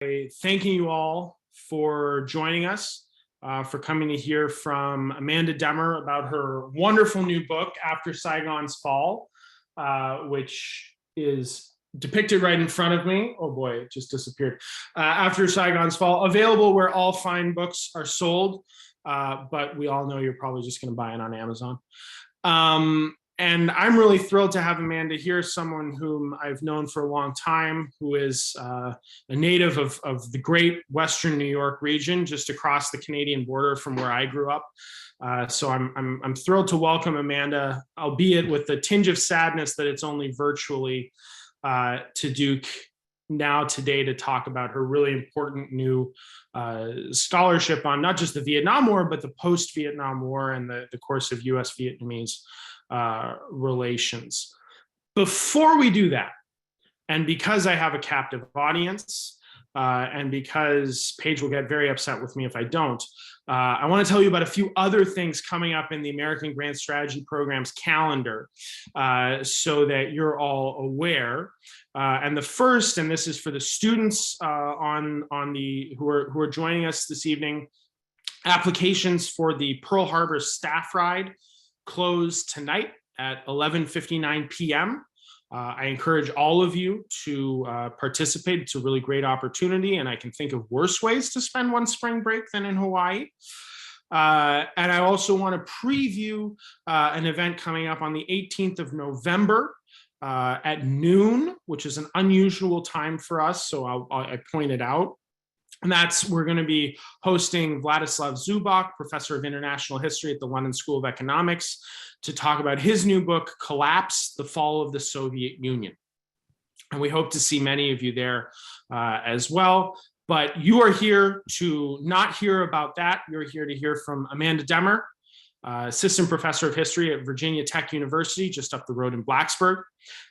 Thanking you all for joining us, for coming to hear from Amanda Demmer about her wonderful new book, After Saigon's Fall, which is depicted right in front of me. Oh boy, it just disappeared. After Saigon's Fall, available where all fine books are sold, but we all know you're probably just going to buy it on Amazon. And I'm really thrilled to have Amanda here, someone whom I've known for a long time, who is a native of the great Western New York region, just across the Canadian border from where I grew up. So I'm thrilled to welcome Amanda, albeit with the tinge of sadness that it's only virtually, to Duke now today to talk about her really important new scholarship on not just the Vietnam War, but the post-Vietnam War and the course of US-Vietnamese relations. Before we do that, and because I have a captive audience, and because Paige will get very upset with me if I don't, I want to tell you about a few other things coming up in the American Grant Strategy Program's calendar, so that you're all aware. And the first, and this is for the students who are joining us this evening, applications for the Pearl Harbor staff ride close tonight at 11:59 p.m. I encourage all of you to participate. It's a really great opportunity, and I can think of worse ways to spend one spring break than in Hawaii. And I also want to preview an event coming up on the 18th of November at noon, which is an unusual time for us, so I point it out. And we're going to be hosting Vladislav Zubak, professor of international history at the London School of Economics, to talk about his new book, Collapse: The Fall of the Soviet Union. And we hope to see many of you there as well. But you are here to not hear about that. You're here to hear from Amanda Demmer, assistant professor of history at Virginia Tech University, just up the road in Blacksburg,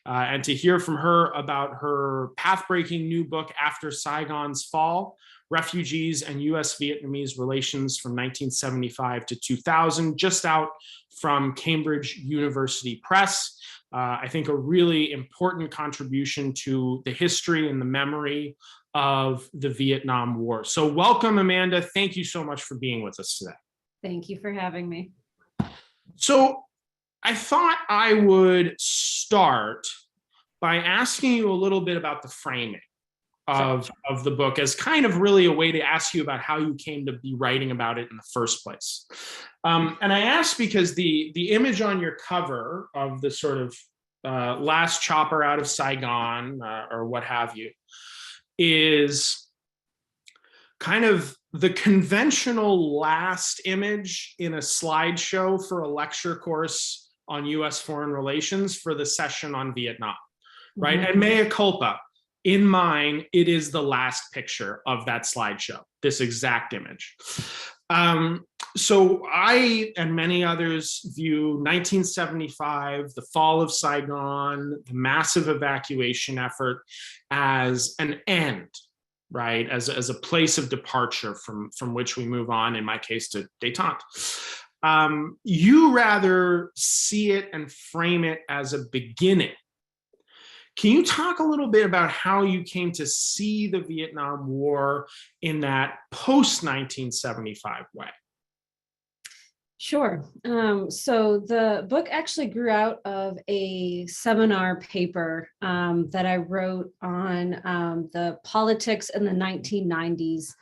and to hear from her about her path-breaking new book, After Saigon's Fall: Refugees and US-Vietnamese Relations from 1975 to 2000, just out from Cambridge University Press. I think a really important contribution to the history and the memory of the Vietnam War. So welcome, Amanda. Thank you so much for being with us today. Thank you for having me. So I thought I would start by asking you a little bit about the framing of the book, as kind of really a way to ask you about how you came to be writing about it in the first place. And I asked because the image on your cover of the sort of last chopper out of Saigon, or what have you, is kind of the conventional last image in a slideshow for a lecture course on US foreign relations for the session on Vietnam, right? Mm-hmm. And mea culpa, in mine, it is the last picture of that slideshow, this exact image. So I and many others view 1975, the fall of Saigon, the massive evacuation effort, as an end, right? As a place of departure from which we move on, in my case, to détente. You rather see it and frame it as a beginning. Can you talk a little bit about how you came to see the Vietnam War in that post-1975 way? Sure. So the book actually grew out of a seminar paper that I wrote on the politics in the 1990s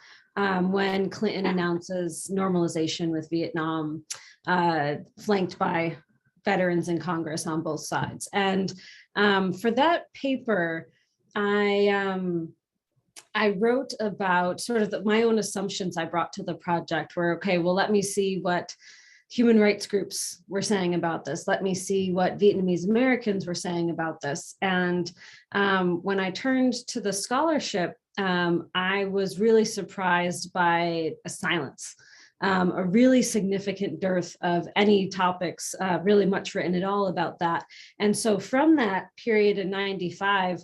when Clinton announces normalization with Vietnam, flanked by veterans in Congress on both sides. And for that paper, I wrote about sort of my own assumptions I brought to the project were, okay, well, let me see what human rights groups were saying about this. Let me see what Vietnamese Americans were saying about this. And when I turned to the scholarship, I was really surprised by a silence. A really significant dearth of any topics, really much written at all about that. And so from that period in 95,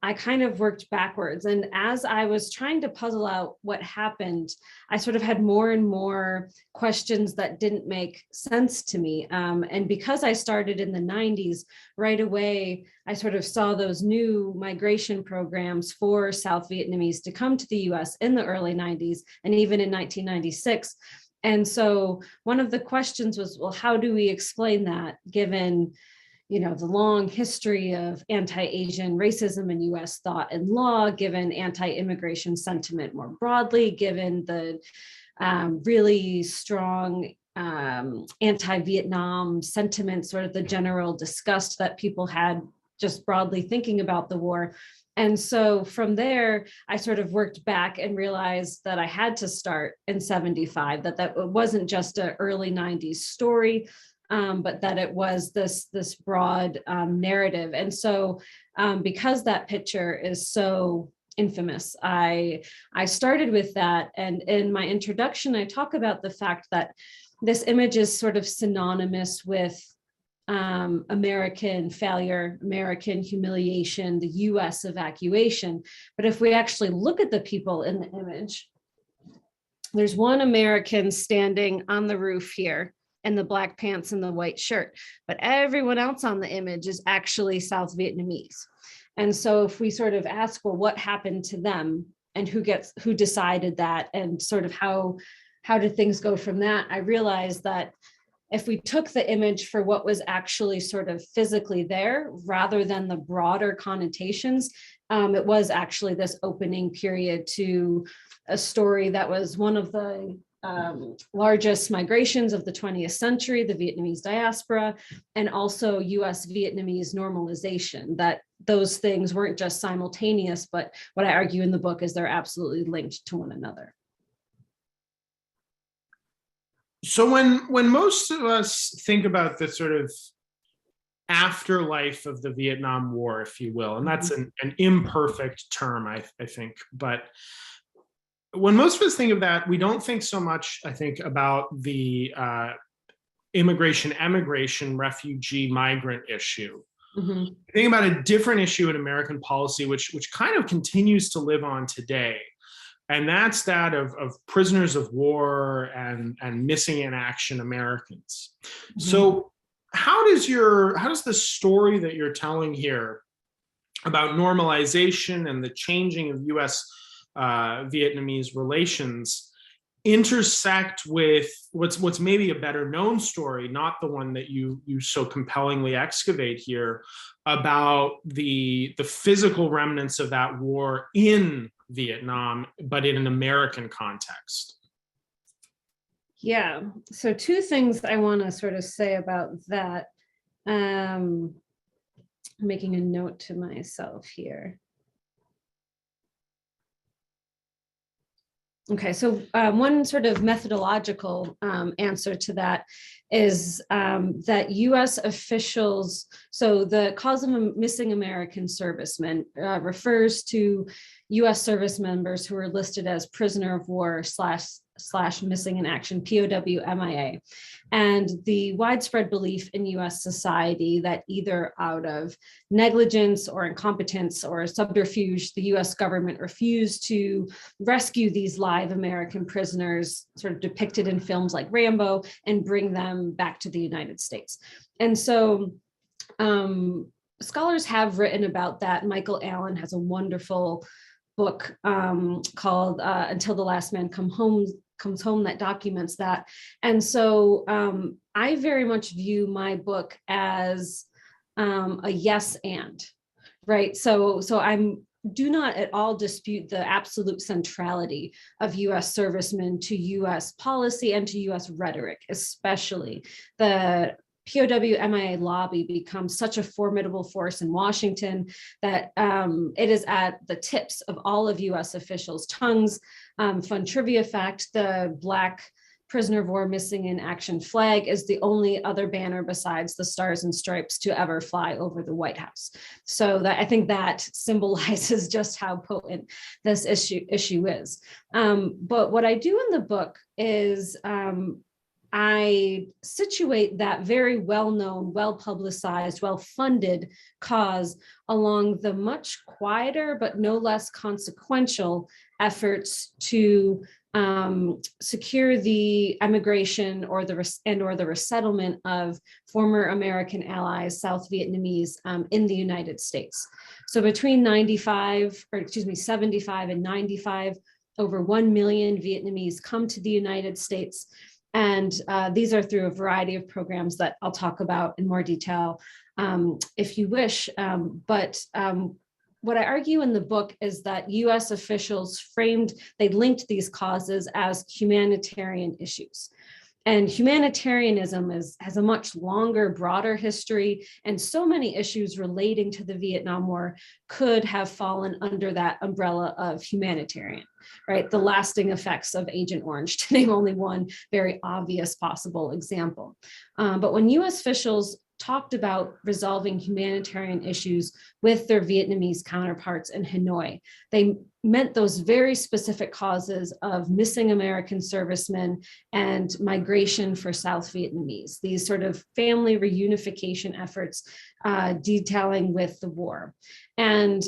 I kind of worked backwards. And as I was trying to puzzle out what happened, I sort of had more and more questions that didn't make sense to me. And because I started in the 90s, right away, I sort of saw those new migration programs for South Vietnamese to come to the US in the early 90s and even in 1996. And so one of the questions was, well, how do we explain that given the long history of anti-Asian racism in US thought and law, given anti-immigration sentiment more broadly, given the really strong anti-Vietnam sentiment, sort of the general disgust that people had just broadly thinking about the war. And so from there, I sort of worked back and realized that I had to start in 75, that wasn't just an early 90s story, but that it was this broad narrative. And so because that picture is so infamous, I started with that. And in my introduction, I talk about the fact that this image is sort of synonymous with American failure, American humiliation, the US evacuation. But if we actually look at the people in the image, there's one American standing on the roof here in the black pants and the white shirt, but everyone else on the image is actually South Vietnamese. And so if we sort of ask, well, what happened to them and who decided that, and sort of how did things go from that, I realized that if we took the image for what was actually sort of physically there, rather than the broader connotations, it was actually this opening period to a story that was one of the largest migrations of the 20th century, the Vietnamese diaspora, and also US-Vietnamese normalization, that those things weren't just simultaneous, but what I argue in the book is they're absolutely linked to one another. So when most of us think about the sort of afterlife of the Vietnam War, if you will, and that's an imperfect term, I think, but when most of us think of that, we don't think so much, I think, about the immigration, emigration, refugee, migrant issue. Mm-hmm. Think about a different issue in American policy, which kind of continues to live on today. And that's that of prisoners of war and missing in action Americans. Mm-hmm. So how does the story that you're telling here about normalization and the changing of US Vietnamese relations intersect with what's maybe a better known story, not the one that you so compellingly excavate here, about the physical remnants of that war in Vietnam, but in an American context? Yeah, so two things I want to sort of say about that. I'm making a note to myself here. Okay, so one sort of methodological answer to that is that US officials, so the cause of missing American servicemen refers to US service members who are listed as prisoner of war slash missing in action, POW MIA. And the widespread belief in US society that either out of negligence or incompetence or subterfuge, the US government refused to rescue these live American prisoners sort of depicted in films like Rambo and bring them back to the United States. And so scholars have written about that. Michael Allen has a wonderful book called Until the Last Man Comes Home that documents that. And so I very much view my book as a yes and, right? So do not at all dispute the absolute centrality of US servicemen to US policy and to US rhetoric, especially the POW MIA lobby becomes such a formidable force in Washington that it is at the tips of all of US officials' tongues. Fun trivia fact, the Black prisoner of war missing in action flag is the only other banner besides the Stars and Stripes to ever fly over the White House. So that, I think that symbolizes just how potent this issue is. But what I do in the book is I situate that very well-known, well-publicized, well-funded cause along the much quieter but no less consequential efforts to secure the emigration or the resettlement of former American allies, South Vietnamese, in the United States. So between 75 and 95, over 1 million Vietnamese come to the United States. And these are through a variety of programs that I'll talk about in more detail if you wish. But what I argue in the book is that US officials they linked these causes as humanitarian issues. And humanitarianism has a much longer, broader history, and so many issues relating to the Vietnam War could have fallen under that umbrella of humanitarian, right? The lasting effects of Agent Orange, to name only one very obvious possible example. But when US officials talked about resolving humanitarian issues with their Vietnamese counterparts in Hanoi, they meant those very specific causes of missing American servicemen and migration for South Vietnamese, these sort of family reunification efforts detailing with the war. And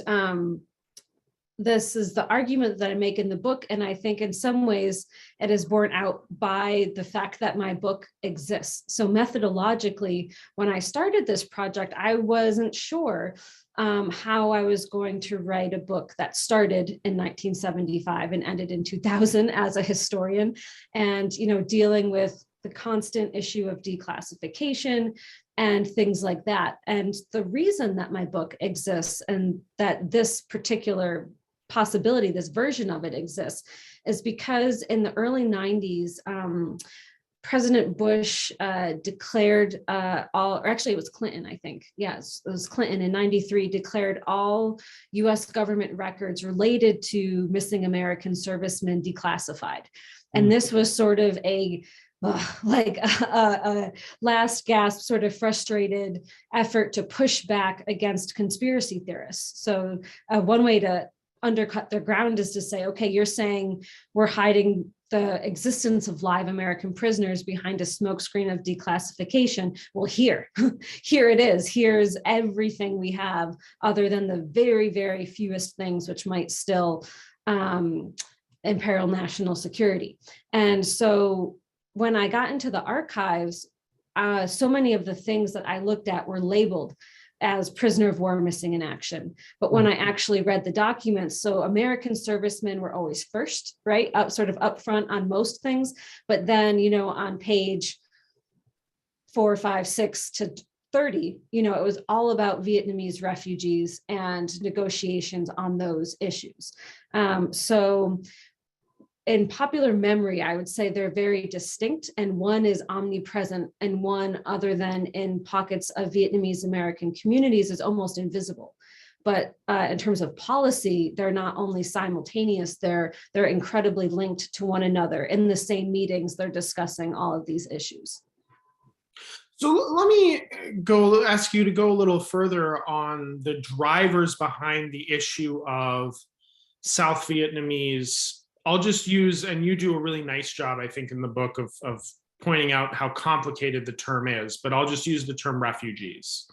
this is the argument that I make in the book. And I think in some ways it is borne out by the fact that my book exists. So methodologically, when I started this project, I wasn't sure how I was going to write a book that started in 1975 and ended in 2000 as a historian, and dealing with the constant issue of declassification and things like that. And the reason that my book exists and that this particular possibility, this version of it exists, is because in the early 90s, President Bush declared or actually it was Clinton, I think. Yes, it was Clinton in 93 declared all US government records related to missing American servicemen declassified. And this was sort of a last gasp, sort of frustrated effort to push back against conspiracy theorists. So one way to undercut their ground is to say, okay, you're saying we're hiding the existence of live American prisoners behind a smokescreen of declassification. Well, here it is. Here's everything we have other than the very, very fewest things which might still imperil national security. And so when I got into the archives, so many of the things that I looked at were labeled as prisoner of war missing in action. But when I actually read the documents, so American servicemen were always first, right? Sort of upfront on most things. But then, on page 4, 5, 6 to 30, it was all about Vietnamese refugees and negotiations on those issues. So in popular memory, I would say they're very distinct, and one is omnipresent and one, other than in pockets of Vietnamese American communities, is almost invisible. But in terms of policy, they're not only simultaneous, they're incredibly linked to one another. In the same meetings, they're discussing all of these issues. So let me ask you to go a little further on the drivers behind the issue of South Vietnamese. I'll just use, and you do a really nice job, I think, in the book of pointing out how complicated the term is, but I'll just use the term refugees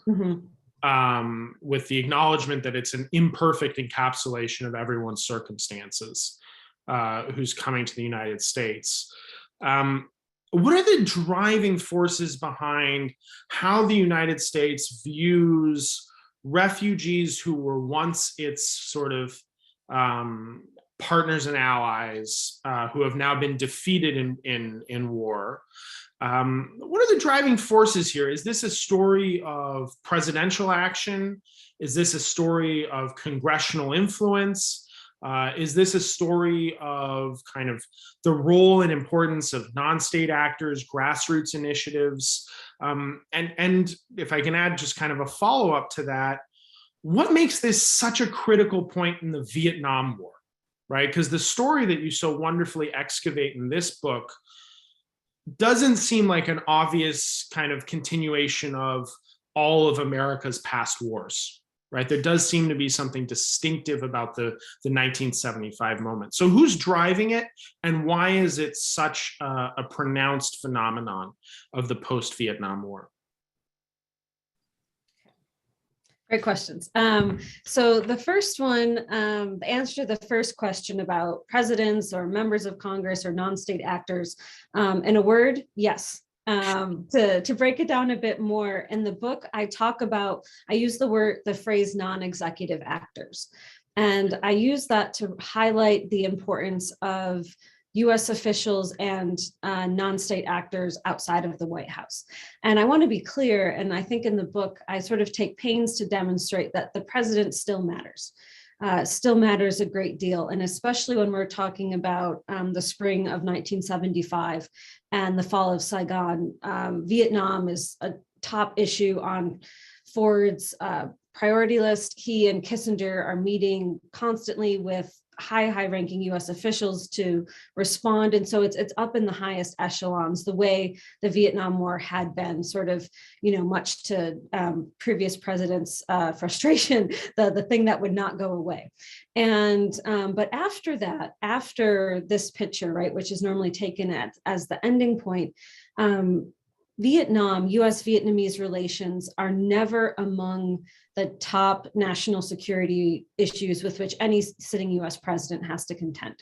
with the acknowledgement that it's an imperfect encapsulation of everyone's circumstances who's coming to the United States. What are the driving forces behind how the United States views refugees who were once its sort of partners and allies who have now been defeated in war? What are the driving forces here? Is this a story of presidential action? Is this a story of congressional influence? Is this a story of kind of the role and importance of non-state actors, grassroots initiatives? And if I can add just kind of a follow-up to that, what makes this such a critical point in the Vietnam War? Right? Because the story that you so wonderfully excavate in this book doesn't seem like an obvious kind of continuation of all of America's past wars. right? There does seem to be something distinctive about the 1975 moment. So who's driving it, and why is it such a pronounced phenomenon of the post-Vietnam War? Great questions. So the first one, the answer to the first question about presidents or members of Congress or non-state actors, in a word, yes. To break it down a bit more, in the book, I use the phrase non-executive actors. And I use that to highlight the importance of US officials and non-state actors outside of the White House. And I want to be clear, and I think in the book, I sort of take pains to demonstrate that the president still matters a great deal. And especially when we're talking about the spring of 1975 and the fall of Saigon, Vietnam is a top issue on Ford's priority list. He and Kissinger are meeting constantly with high-ranking US officials to respond. And so it's up in the highest echelons, the way the Vietnam War had been, sort of, much to previous presidents' frustration, the thing that would not go away. And but after that, after this picture, right, which is normally taken as the ending point, Vietnam, US-Vietnamese relations are never among the top national security issues with which any sitting US president has to contend.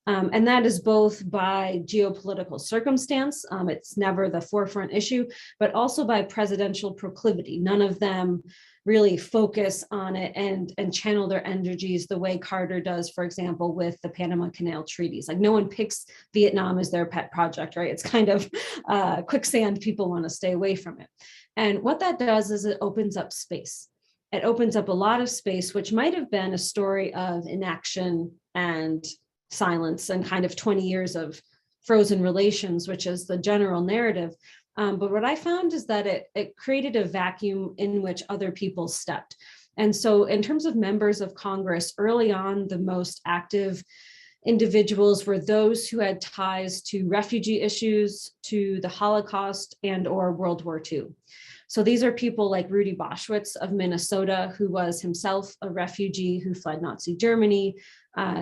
And that is both by geopolitical circumstance, it's never the forefront issue, but also by presidential proclivity. None of them really focus on it and channel their energies the way Carter does, for example, with the Panama Canal treaties. Like, no one picks Vietnam as their pet project, right? It's kind of quicksand. People want to stay away from it. And what that does is it opens up space. It opens up a lot of space, which might have been a story of inaction and silence and kind of 20 years of frozen relations, which is the general narrative. But what I found is that it created a vacuum in which other people stepped. And so in terms of members of Congress, early on, the most active individuals were those who had ties to refugee issues, to the Holocaust, and or World War II. So these are people like Rudy Boschwitz of Minnesota, who was himself a refugee who fled Nazi Germany,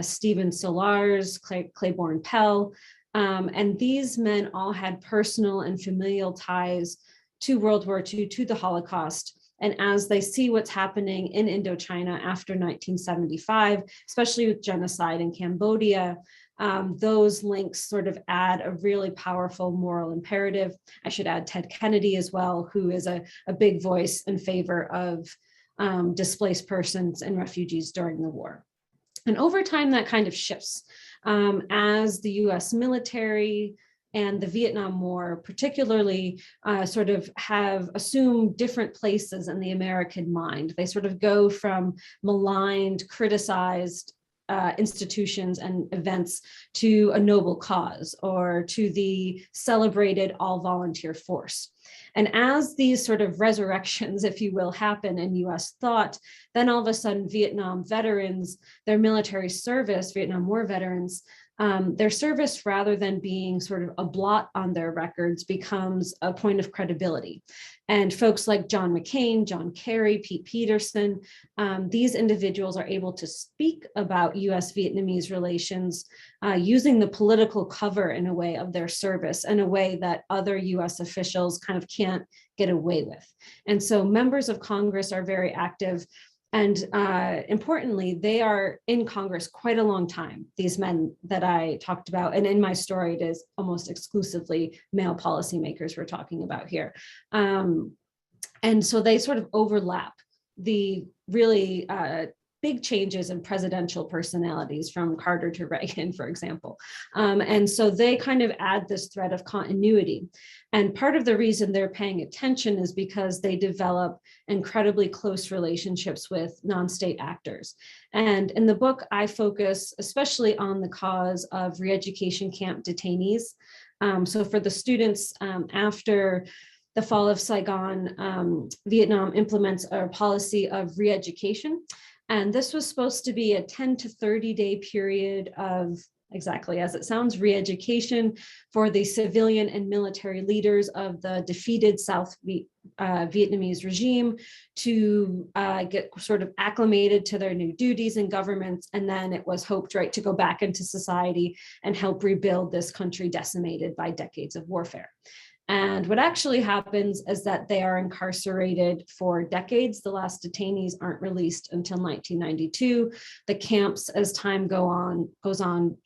Stephen Solars, Claiborne Pell. And these men all had personal and familial ties to World War II, to the Holocaust. And as they see what's happening in Indochina after 1975, especially with genocide in Cambodia, those links sort of add a really powerful moral imperative. I should add Ted Kennedy as well, who is a big voice in favor of displaced persons and refugees during the war. And over time, that kind of shifts as the US military and the Vietnam War particularly sort of have assumed different places in the American mind. They sort of go from maligned, criticized institutions and events to a noble cause, or to the celebrated all-volunteer force. And as these sort of resurrections, if you will, happen in US thought, then all of a sudden Vietnam veterans, their military service, Vietnam War veterans, their service, rather than being sort of a blot on their records, becomes a point of credibility. And folks like John McCain, John Kerry, Pete Peterson, these individuals are able to speak about US-Vietnamese relations using the political cover, in a way, of their service, in a way that other US officials kind of can't get away with. And so members of Congress are very active. And importantly, they are in Congress quite a long time, these men that I talked about. And in my story, it is almost exclusively male policymakers we're talking about here. And so they sort of overlap the really big changes in presidential personalities from Carter to Reagan, for example. And so they kind of add this thread of continuity. And part of the reason they're paying attention is because they develop incredibly close relationships with non-state actors. And in the book, I focus especially on the cause of re-education camp detainees. So for the students, after the fall of Saigon, Vietnam implements a policy of re-education. And this was supposed to be a 10 to 30 day period of, exactly as it sounds, re-education for the civilian and military leaders of the defeated Vietnamese regime to get sort of acclimated to their new duties and governments. And then it was hoped, right, to go back into society and help rebuild this country decimated by decades of warfare. And what actually happens is that they are incarcerated for decades. The last detainees aren't released until 1992. The camps, as time goes on,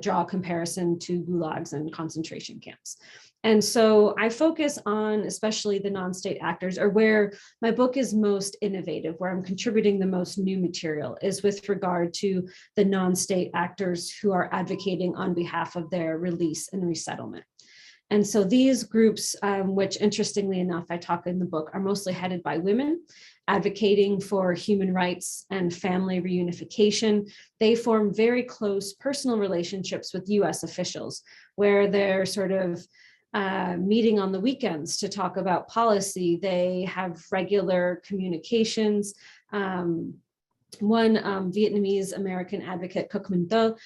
draw a comparison to gulags and concentration camps. And so I focus on especially the non-state actors, or where my book is most innovative, where I'm contributing the most new material, is with regard to the non-state actors who are advocating on behalf of their release and resettlement. And so these groups, which interestingly enough, I talk in the book, are mostly headed by women advocating for human rights and family reunification. They form very close personal relationships with US officials, where they're sort of meeting on the weekends to talk about policy. They have regular communications. One Vietnamese American advocate, Cook Minh Do,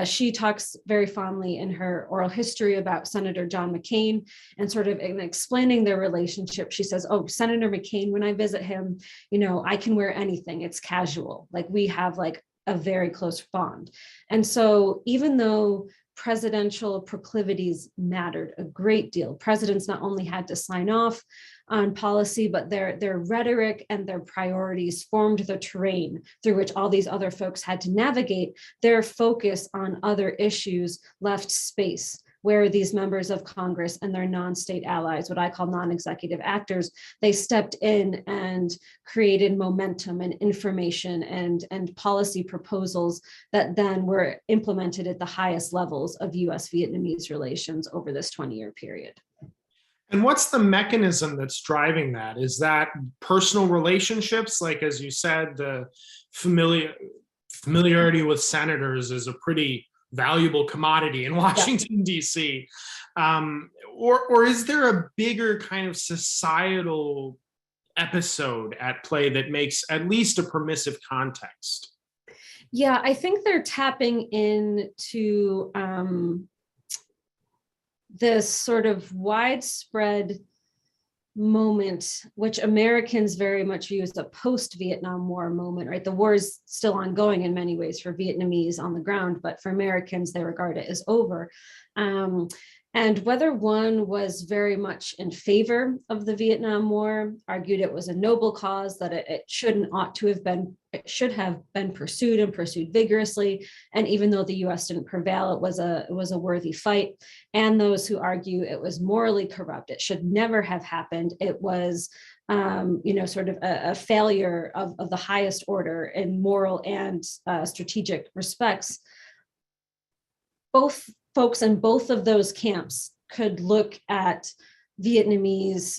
she talks very fondly in her oral history about Senator John McCain, and sort of in explaining their relationship. She says, oh, Senator McCain, when I visit him, you know, I can wear anything. It's casual. Like, we have like a very close bond. And so even though presidential proclivities mattered a great deal, presidents not only had to sign off on policy, but their rhetoric and their priorities formed the terrain through which all these other folks had to navigate. Their focus on other issues left space where these members of Congress and their non-state allies, what I call non-executive actors, they stepped in and created momentum and information and policy proposals that then were implemented at the highest levels of US-Vietnamese relations over this 20-year period. And what's the mechanism that's driving that? Is that personal relationships? Like, as you said, the familiarity with senators is a pretty valuable commodity in Washington, D.C. Or is there a bigger kind of societal episode at play that makes at least a permissive context? Yeah, I think they're tapping into this sort of widespread moment, which Americans very much view as a post-Vietnam War moment, right? The war is still ongoing in many ways for Vietnamese on the ground, but for Americans, they regard it as over. And whether one was very much in favor of the Vietnam War, argued it was a noble cause, that it should have been pursued and pursued vigorously. And even though the US didn't prevail, it was a worthy fight. And those who argue it was morally corrupt, it should never have happened. It was sort of a failure of the highest order in moral and strategic respects. Both folks in both of those camps could look at Vietnamese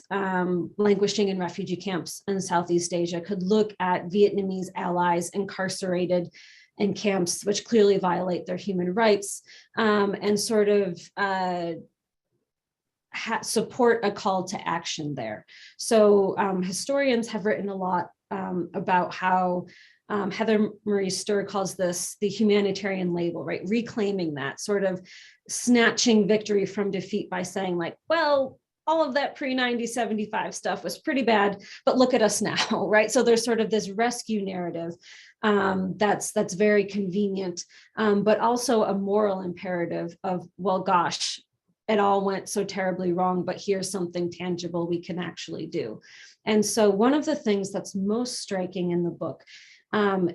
languishing in refugee camps in Southeast Asia, could look at Vietnamese allies incarcerated in camps, which clearly violate their human rights, and sort of support a call to action there. So historians have written a lot about how Heather Marie Sturr calls this the humanitarian label, right? Reclaiming that, sort of snatching victory from defeat by saying, like, well, all of that pre-1975 stuff was pretty bad, but look at us now, right? So there's sort of this rescue narrative that's very convenient, but also a moral imperative of, well, gosh, it all went so terribly wrong, but here's something tangible we can actually do. And so one of the things that's most striking in the book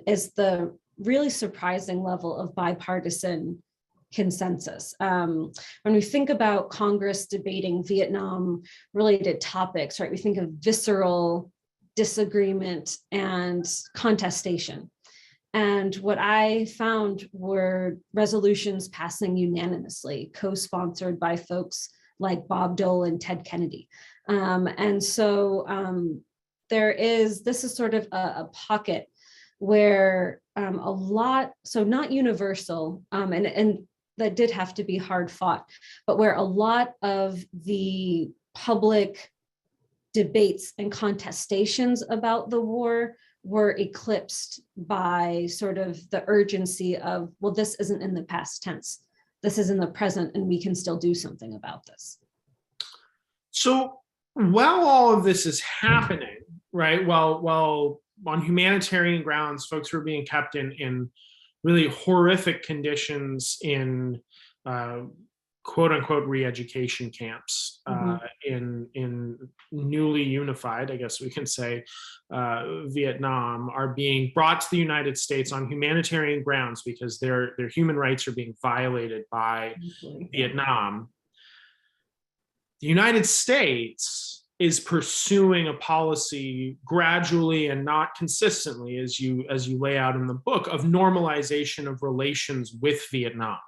is the really surprising level of bipartisan consensus. When we think about Congress debating Vietnam-related topics, right, we think of visceral disagreement and contestation. And what I found were resolutions passing unanimously, co-sponsored by folks like Bob Dole and Ted Kennedy. And so this is sort of a pocket where a lot, so not universal, and that did have to be hard fought, but where a lot of the public debates and contestations about the war were eclipsed by sort of the urgency of, well, this isn't in the past tense. This is in the present, and we can still do something about this. So while all of this is happening, right, while on humanitarian grounds, folks were being kept in really horrific conditions in quote unquote re-education camps in newly unified, I guess we can say, Vietnam, are being brought to the United States on humanitarian grounds because their human rights are being violated by Vietnam. The United States is pursuing a policy gradually and not consistently, as you lay out in the book, of normalization of relations with Vietnam.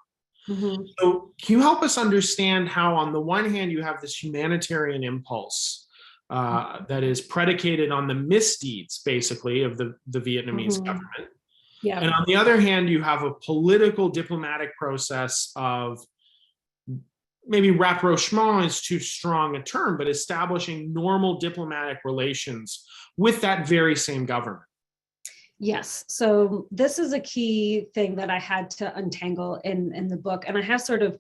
So can you help us understand how, on the one hand, you have this humanitarian impulse that is predicated on the misdeeds, basically, of the Vietnamese government. Yeah. And on the other hand, you have a political diplomatic process of, maybe rapprochement is too strong a term, but establishing normal diplomatic relations with that very same government. Yes. So this is a key thing that I had to untangle in the book. And I have sort of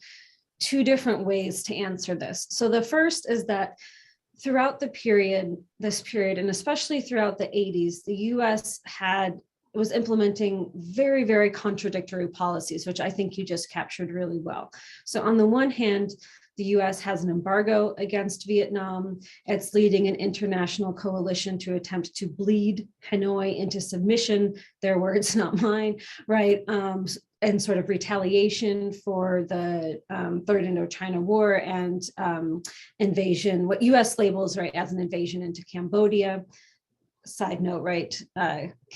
two different ways to answer this. So the first is that throughout this period, and especially throughout the 80s, the US was implementing very, very contradictory policies, which I think you just captured really well. So on the one hand, the US has an embargo against Vietnam. It's leading an international coalition to attempt to bleed Hanoi into submission, their words, not mine, right? And sort of retaliation for the Third Indochina War and invasion, what US labels, right, as an invasion into Cambodia. Side note, right,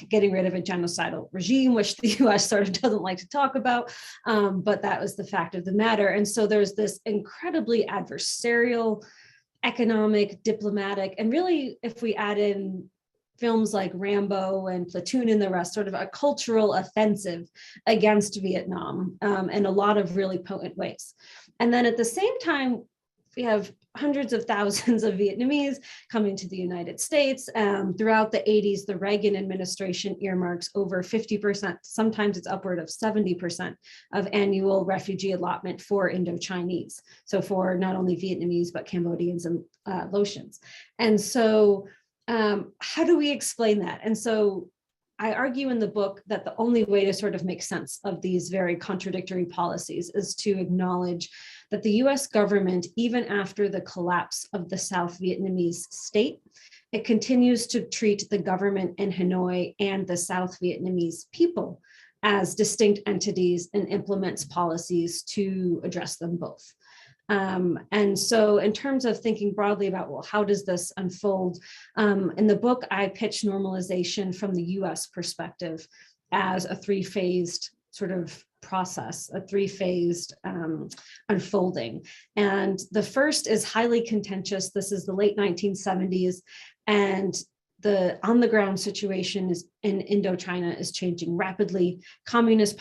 getting rid of a genocidal regime, which the US sort of doesn't like to talk about, but that was the fact of the matter. And so there's this incredibly adversarial, economic, diplomatic, and really, if we add in films like Rambo and Platoon and the rest, sort of a cultural offensive against Vietnam in a lot of really potent ways. And then at the same time, we have hundreds of thousands of Vietnamese coming to the United States. Throughout the 80s, the Reagan administration earmarks over 50%, sometimes it's upward of 70% of annual refugee allotment for Indo-Chinese. So for not only Vietnamese, but Cambodians and Laotians. And so how do we explain that? And so I argue in the book that the only way to sort of make sense of these very contradictory policies is to acknowledge that the US government, even after the collapse of the South Vietnamese state, it continues to treat the government in Hanoi and the South Vietnamese people as distinct entities and implements policies to address them both. And so in terms of thinking broadly about, well, how does this unfold? In the book, I pitch normalization from the US perspective as a three-phased sort of process, a three-phased unfolding. And the first is highly contentious. This is the late 1970s, and the on-the-ground situation in Indochina is changing rapidly. Communist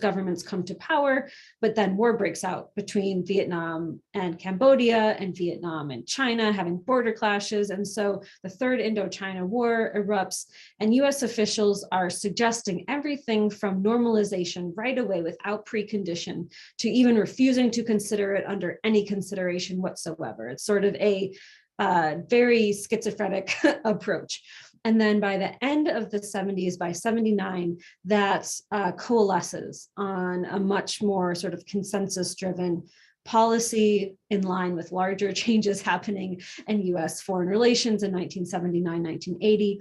governments come to power, but then war breaks out between Vietnam and Cambodia and Vietnam and China, having border clashes. And so the Third Indochina War erupts, and US officials are suggesting everything from normalization right away without precondition to even refusing to consider it under any consideration whatsoever. It's sort of a very schizophrenic approach. And then by the end of the 70s, by 79, that coalesces on a much more sort of consensus-driven policy in line with larger changes happening in US foreign relations in 1979, 1980.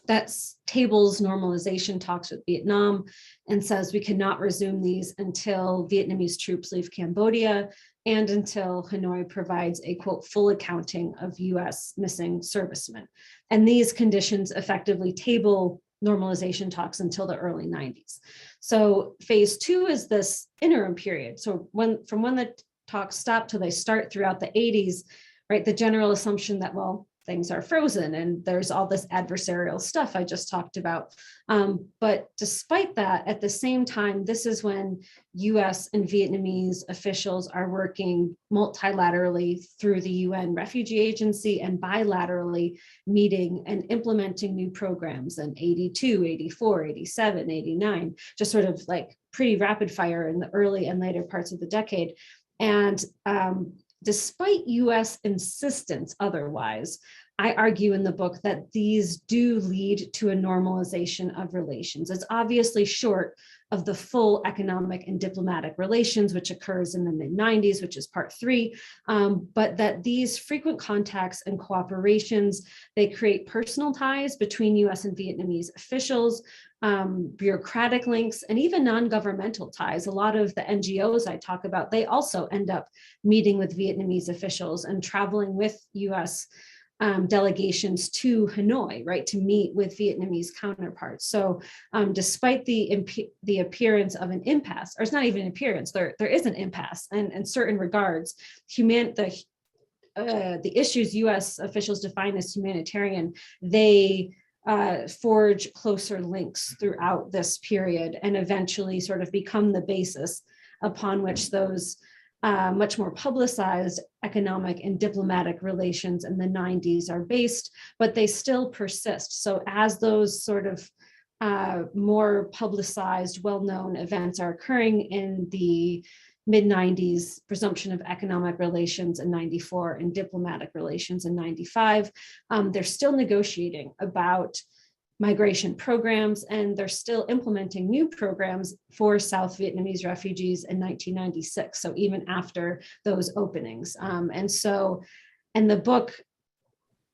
That tables normalization talks with Vietnam and says we cannot resume these until Vietnamese troops leave Cambodia and until Hanoi provides a, quote, full accounting of US missing servicemen. And these conditions effectively table normalization talks until the early 90s. So phase two is this interim period. So from when the talks stop till they start throughout the 80s, right, the general assumption that, well, things are frozen and there's all this adversarial stuff I just talked about. But despite that, at the same time, this is when US and Vietnamese officials are working multilaterally through the UN Refugee Agency and bilaterally meeting and implementing new programs in 82, 84, 87, 89, just sort of like pretty rapid fire in the early and later parts of the decade. And despite US insistence otherwise, I argue in the book that these do lead to a normalization of relations. It's obviously short of the full economic and diplomatic relations, which occurs in the mid-90s, which is part 3, but that these frequent contacts and cooperations, they create personal ties between US and Vietnamese officials, bureaucratic links, and even non-governmental ties. A lot of the NGOs I talk about, they also end up meeting with Vietnamese officials and traveling with US delegations to Hanoi, right, to meet with Vietnamese counterparts. So despite the appearance of an impasse, or it's not even an appearance, there is an impasse, and in certain regards, the issues US officials define as humanitarian, they forge closer links throughout this period and eventually sort of become the basis upon which those much more publicized economic and diplomatic relations in the 90s are based, but they still persist. So as those sort of more publicized, well-known events are occurring in the mid-90s, resumption of economic relations in 94 and diplomatic relations in 95, they're still negotiating about migration programs, and they're still implementing new programs for South Vietnamese refugees in 1996. So even after those openings. And so in the book,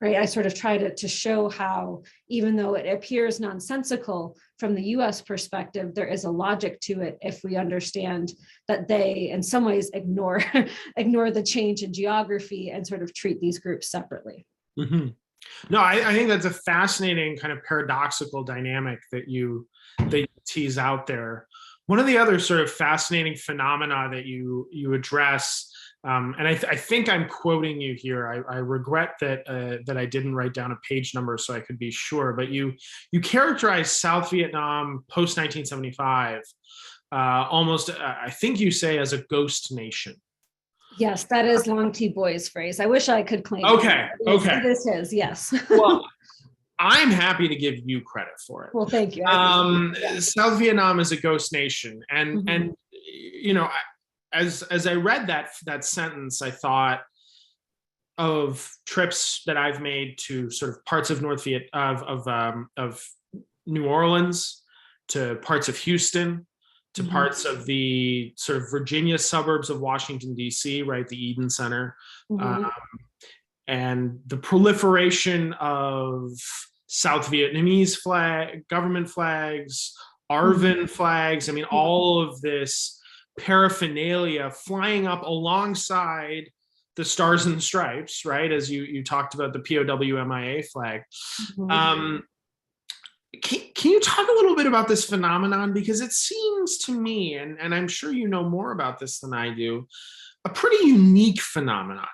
right, I sort of try to show how, even though it appears nonsensical from the US perspective, there is a logic to it if we understand that they, in some ways, ignore the change in geography and sort of treat these groups separately. Mm-hmm. No, I think that's a fascinating kind of paradoxical dynamic that you tease out there. One of the other sort of fascinating phenomena that you address, and I think I'm quoting you here. I regret that I didn't write down a page number so I could be sure. But you characterize South Vietnam post 1975 almost, I think you say, as a ghost nation. Yes, that is Long T. Boy's phrase. I wish I could claim okay, it. Okay. This is, yes. Well, I'm happy to give you credit for it. Well, thank you. South Vietnam is a ghost nation. And, Mm-hmm. and you know, as I read that sentence, I thought of trips that I've made to sort of parts of of New Orleans, to parts of Houston, to Mm-hmm. parts of the sort of Virginia suburbs of Washington, D.C., right, the Eden Center, Mm-hmm. and the proliferation of South Vietnamese government flags, ARVN flags. I mean, all of this paraphernalia flying up alongside the Stars and Stripes, right, as you talked about the POW-MIA flag. Mm-hmm. Can you talk a little bit about this phenomenon? Because it seems to me, and I'm sure you know more about this than I do, a pretty unique phenomenon,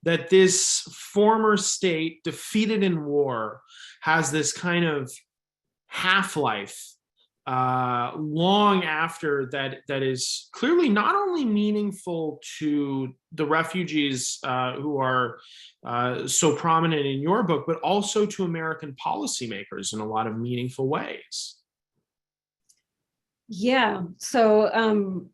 that this former state defeated in war has this kind of half-life long after that is clearly not only meaningful to the refugees who are so prominent in your book, but also to American policymakers in a lot of meaningful ways. Yeah. So,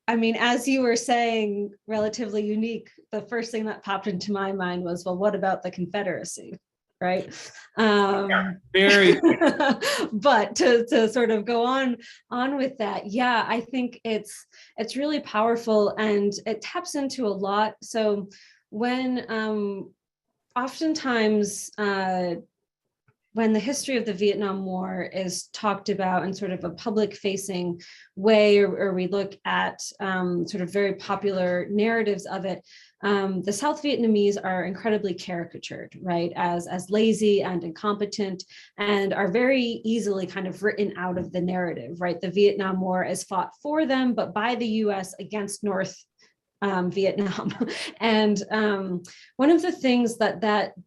I mean, as you were saying, relatively unique, the first thing that popped into my mind was, well, what about the Confederacy? Right. Very. But to sort of go on with that, yeah, I think it's really powerful and it taps into a lot. So when oftentimes when the history of the Vietnam War is talked about in sort of a public facing way, or we look at sort of very popular narratives of it, the South Vietnamese are incredibly caricatured, right, as lazy and incompetent, and are very easily kind of written out of the narrative, right? The Vietnam War is fought for them, but by the US against North Vietnam. And one of the things that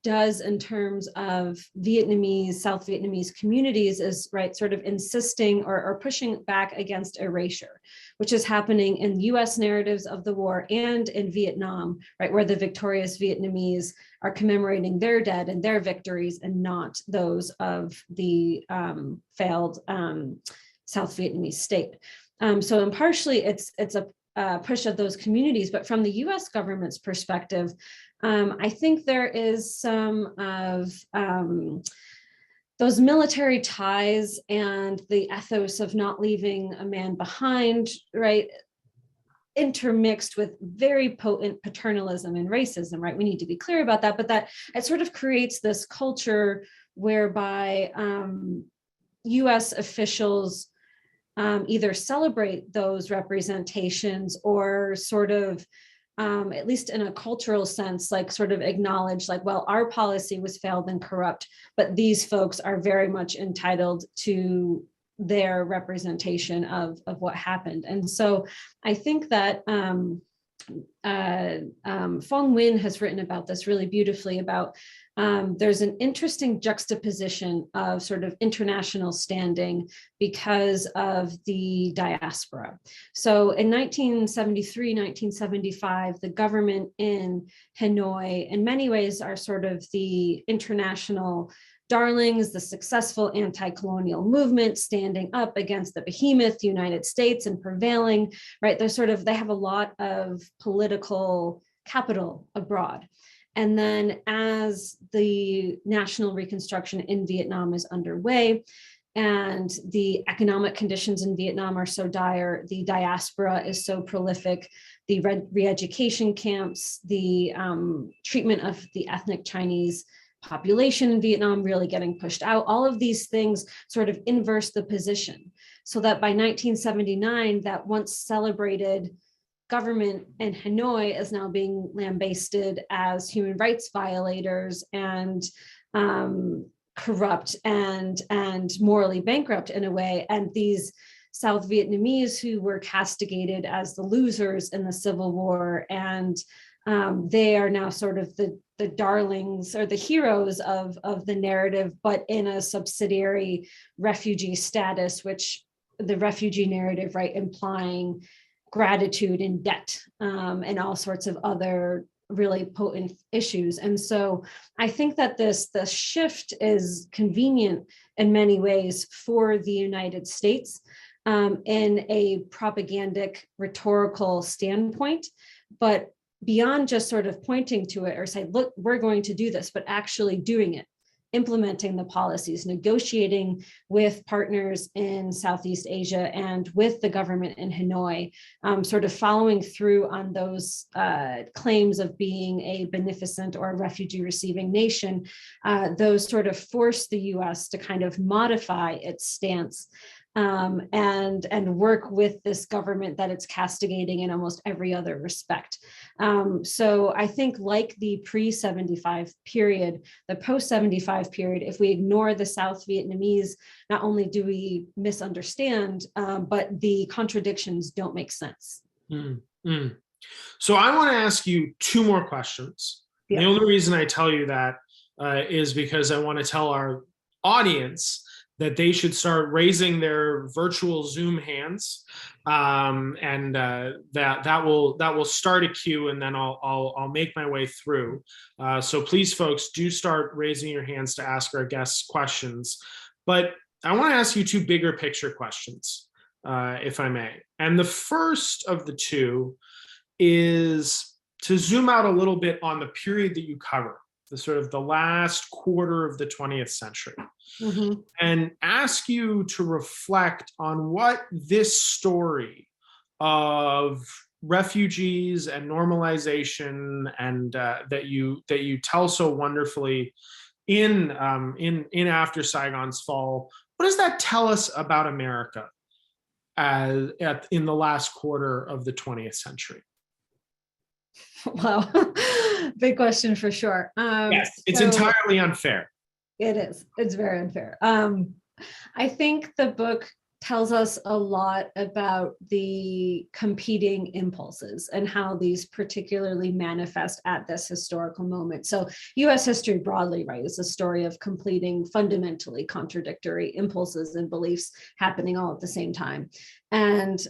does in terms of Vietnamese, South Vietnamese communities is, right, sort of insisting or pushing back against erasure, which is happening in US narratives of the war and in Vietnam, right, where the victorious Vietnamese are commemorating their dead and their victories and not those of the failed South Vietnamese state. So partially it's a push of those communities, but from the US government's perspective, I think there is some of those military ties and the ethos of not leaving a man behind, right, intermixed with very potent paternalism and racism, right? We need to be clear about that, but that it sort of creates this culture whereby US officials either celebrate those representations or sort of, at least in a cultural sense, like sort of acknowledge like, well, our policy was failed and corrupt, but these folks are very much entitled to their representation of what happened. And so I think that Phong Nguyen has written about this really beautifully about there's an interesting juxtaposition of sort of international standing because of the diaspora. So in 1973, 1975, the government in Hanoi in many ways are sort of the international darlings, the successful anti-colonial movement standing up against the behemoth United States and prevailing, right? They have a lot of political capital abroad. And then as the national reconstruction in Vietnam is underway and the economic conditions in Vietnam are so dire, the diaspora is so prolific, the re-education camps, the treatment of the ethnic Chinese population in Vietnam really getting pushed out, all of these things sort of inverse the position. So that by 1979, that once celebrated government in Hanoi is now being lambasted as human rights violators and corrupt and morally bankrupt in a way. And these South Vietnamese who were castigated as the losers in the Civil War, and they are now sort of the darlings or the heroes of the narrative, but in a subsidiary refugee status, which the refugee narrative, right, implying gratitude and debt and all sorts of other really potent issues. And so I think that the shift is convenient in many ways for the United States in a propagandic rhetorical standpoint, but beyond just sort of pointing to it or say, look, we're going to do this, but actually doing it, implementing the policies, negotiating with partners in Southeast Asia and with the government in Hanoi, sort of following through on those claims of being a beneficent or a refugee receiving nation. Those sort of force the US to kind of modify its stance and work with this government that it's castigating in almost every other respect. So I think like the pre-75 period, the post-75 period, if we ignore the South Vietnamese, not only do we misunderstand, but the contradictions don't make sense. So I want to ask you two more questions. Yeah. The only reason I tell you that is because I want to tell our audience that they should start raising their virtual Zoom hands, and that will start a queue, and then I'll make my way through. So please, folks, do start raising your hands to ask our guests questions. But I want to ask you two bigger picture questions, if I may. And the first of the two is to zoom out a little bit on the period that you cover, the sort of the last quarter of the 20th century, and ask you to reflect on what this story of refugees and normalization and that you tell so wonderfully in After Saigon's Fall, what does that tell us about America in the last quarter of the 20th century? Wow, big question for sure. Yes, it's entirely unfair. It is. It's very unfair. I think the book tells us a lot about the competing impulses and how these particularly manifest at this historical moment. So US history broadly, right, is a story of completing fundamentally contradictory impulses and beliefs happening all at the same time. And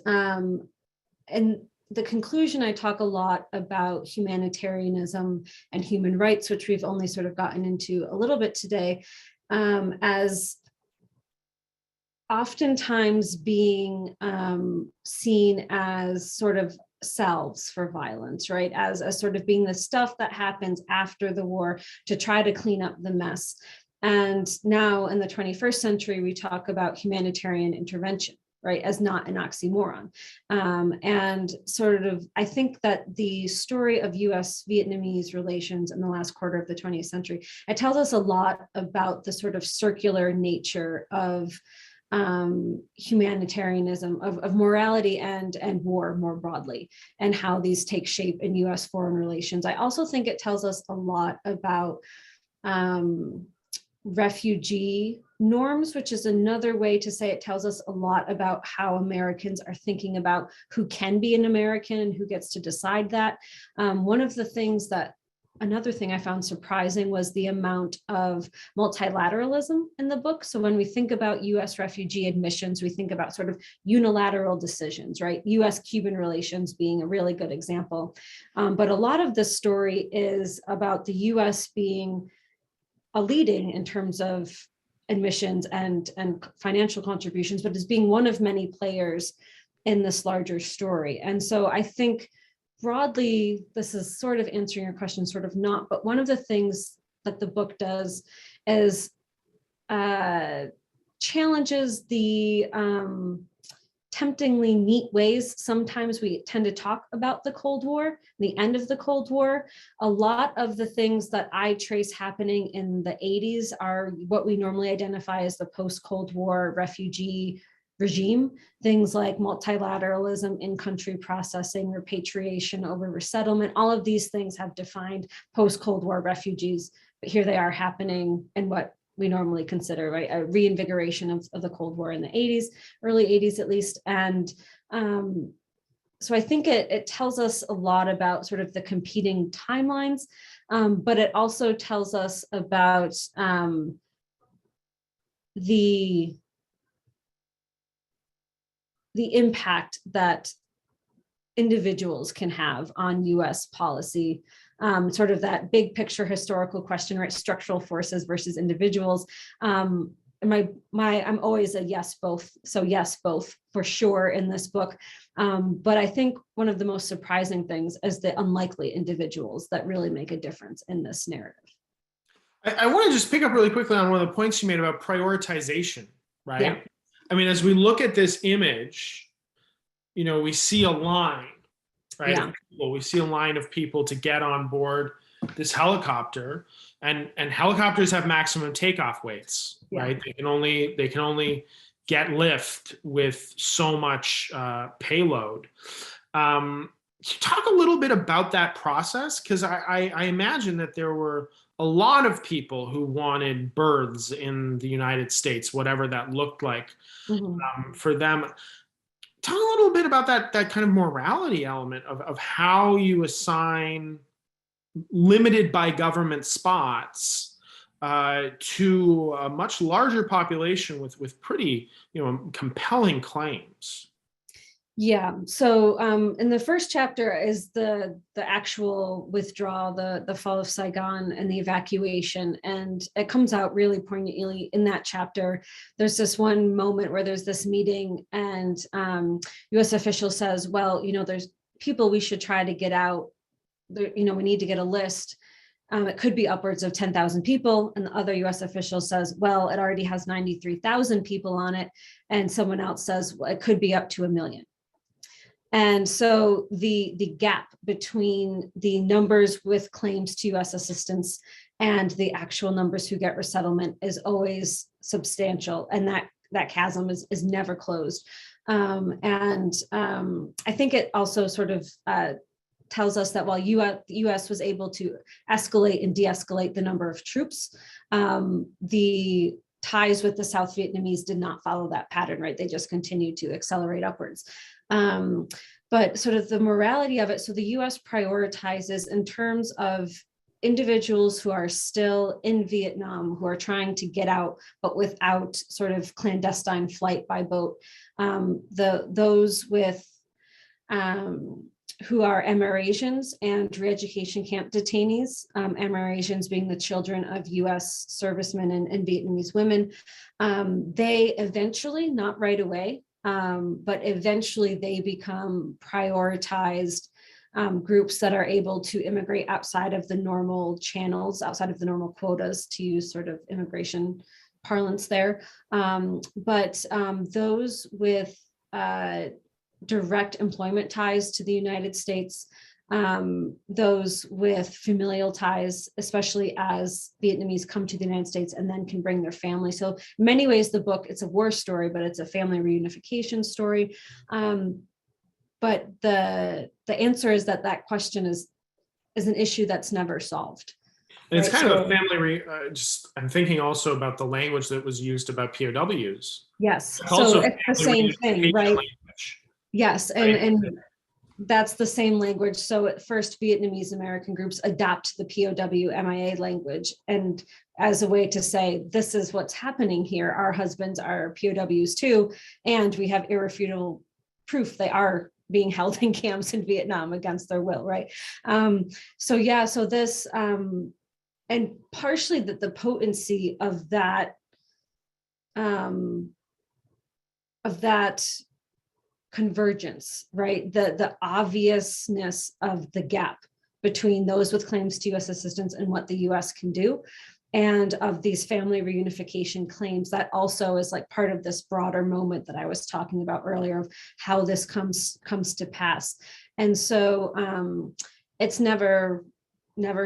the conclusion, I talk a lot about humanitarianism and human rights, which we've only sort of gotten into a little bit today, as oftentimes being seen as sort of salves for violence, right? As sort of being the stuff that happens after the war to try to clean up the mess. And now in the 21st century, we talk about humanitarian intervention, right, as not an oxymoron. And sort of, I think that the story of US-Vietnamese relations in the last quarter of the 20th century, it tells us a lot about the sort of circular nature of humanitarianism, of morality and war more broadly, and how these take shape in US foreign relations. I also think it tells us a lot about refugee norms, which is another way to say it tells us a lot about how Americans are thinking about who can be an American and who gets to decide that. One of the things that Another thing I found surprising was the amount of multilateralism in the book. So when we think about US refugee admissions, we think about sort of unilateral decisions, right? US-Cuban relations being a really good example. But a lot of this story is about the US being a leading in terms of admissions and financial contributions, but as being one of many players in this larger story. And so I think broadly, this is sort of answering your question, sort of not, but one of the things that the book does is challenges the temptingly neat ways sometimes we tend to talk about the Cold War, the end of the Cold War. A lot of the things that I trace happening in the 80s are what we normally identify as the post-Cold War refugee regime, things like multilateralism, in-country processing, repatriation over resettlement. All of these things have defined post-Cold War refugees, but here they are happening in what we normally consider, right, a reinvigoration of the Cold War in the 80s, early 80s at least. And so I think it tells us a lot about sort of the competing timelines, but it also tells us about the impact that individuals can have on US policy, sort of that big picture historical question, right? Structural forces versus individuals. I'm always a yes, both. So yes, both for sure in this book. But I think one of the most surprising things is the unlikely individuals that really make a difference in this narrative. I want to just pick up really quickly on one of the points you made about prioritization, right? Yeah. I mean, as we look at this image, you know, we see a line, right? Yeah. We see a line of people to get on board this helicopter, and helicopters have maximum takeoff weights, yeah. Right? They can only get lift with so much payload. Can you talk a little bit about that process? Because I imagine that there were a lot of people who wanted berths in the United States, whatever that looked like for them. Tell a little bit about that kind of morality element of how you assign limited by government spots to a much larger population with pretty, compelling claims. Yeah. So in the first chapter is the actual withdrawal, the fall of Saigon and the evacuation. And it comes out really poignantly in that chapter. There's this one moment where there's this meeting and US official says, well, there's people we should try to get out. We need to get a list. It could be upwards of 10,000 people. And the other US official says, well, it already has 93,000 people on it. And someone else says, well, it could be up to 1 million. And so the gap between the numbers with claims to US assistance and the actual numbers who get resettlement is always substantial. And that chasm is never closed. I think it also sort of tells us that while the US was able to escalate and de-escalate the number of troops, the ties with the South Vietnamese did not follow that pattern, right? They just continued to accelerate upwards. But sort of the morality of it, so the US prioritizes in terms of individuals who are still in Vietnam, who are trying to get out, but without sort of clandestine flight by boat. Those with who are Amerasians and re-education camp detainees, Amerasians being the children of US servicemen and Vietnamese women. They eventually, not right away, but eventually they become prioritized groups that are able to immigrate outside of the normal channels, outside of the normal quotas, to use sort of immigration parlance there. But those with direct employment ties to the United States, those with familial ties, especially as Vietnamese come to the United States and then can bring their family. So in many ways, the book, it's a war story, but it's a family reunification story. But the answer is that question is an issue that's never solved. And it's right? kind of a family, I'm thinking also about the language that was used about POWs. Yes, It's so also it's the same thing, right? language. Yes, and that's the same language. So at first, Vietnamese American groups adopt the POW MIA language, and as a way to say, this is what's happening here. Our husbands are POWs too, and we have irrefutable proof they are being held in camps in Vietnam against their will, right? So yeah, so this, and partially that the potency of that convergence, right? The obviousness of the gap between those with claims to US assistance and what the US can do, and of these family reunification claims, that also is like part of this broader moment that I was talking about earlier of how this comes to pass. And so it's never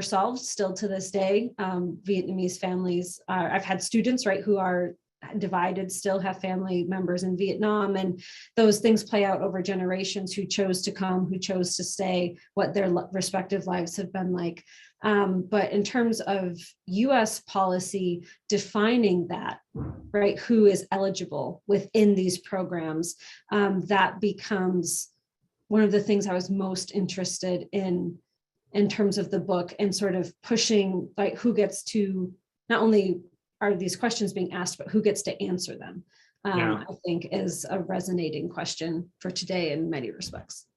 solved still to this day. Vietnamese families I've had students, right, who are divided, still have family members in Vietnam, and those things play out over generations, who chose to come, who chose to stay, what their respective lives have been like. But in terms of US policy defining that, right, who is eligible within these programs, that becomes one of the things I was most interested in terms of the book, and sort of pushing, like, who gets to, not only are these questions being asked, but who gets to answer them, I think is a resonating question for today in many respects.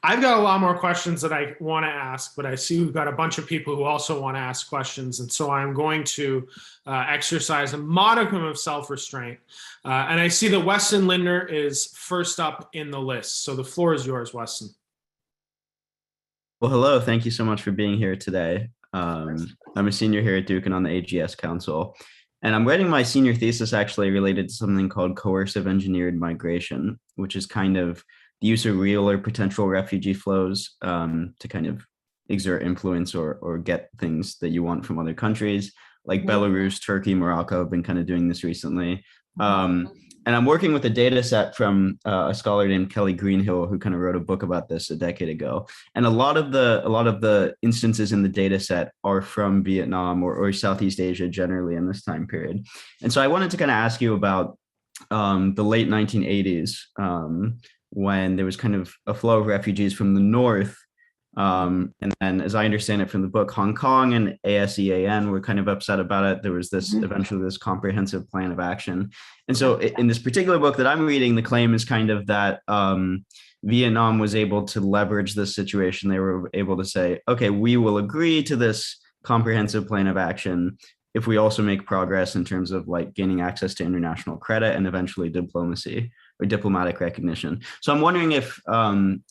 I've got a lot more questions that I want to ask, but I see we've got a bunch of people who also want to ask questions. And so I'm going to exercise a modicum of self-restraint. And I see that Weston Lindner is first up in the list. So the floor is yours, Weston. Well, hello. Thank you so much for being here today. I'm a senior here at Duke and on the AGS Council. And I'm writing my senior thesis actually related to something called coercive engineered migration, which is kind of the use of real or potential refugee flows to kind of exert influence or get things that you want from other countries, like Belarus, Turkey, Morocco have been kind of doing this recently. And I'm working with a data set from a scholar named Kelly Greenhill, who kind of wrote a book about this a decade ago. And a lot of the instances in the data set are from Vietnam or Southeast Asia generally in this time period. And so I wanted to kind of ask you about the late 1980s, when there was kind of a flow of refugees from the north. And then, as I understand it from the book, Hong Kong and ASEAN were kind of upset about it. There was this eventually this comprehensive plan of action. And so in this particular book that I'm reading, the claim is kind of that Vietnam was able to leverage this situation. They were able to say, okay, we will agree to this comprehensive plan of action if we also make progress in terms of like gaining access to international credit and eventually diplomacy or diplomatic recognition. So I'm wondering if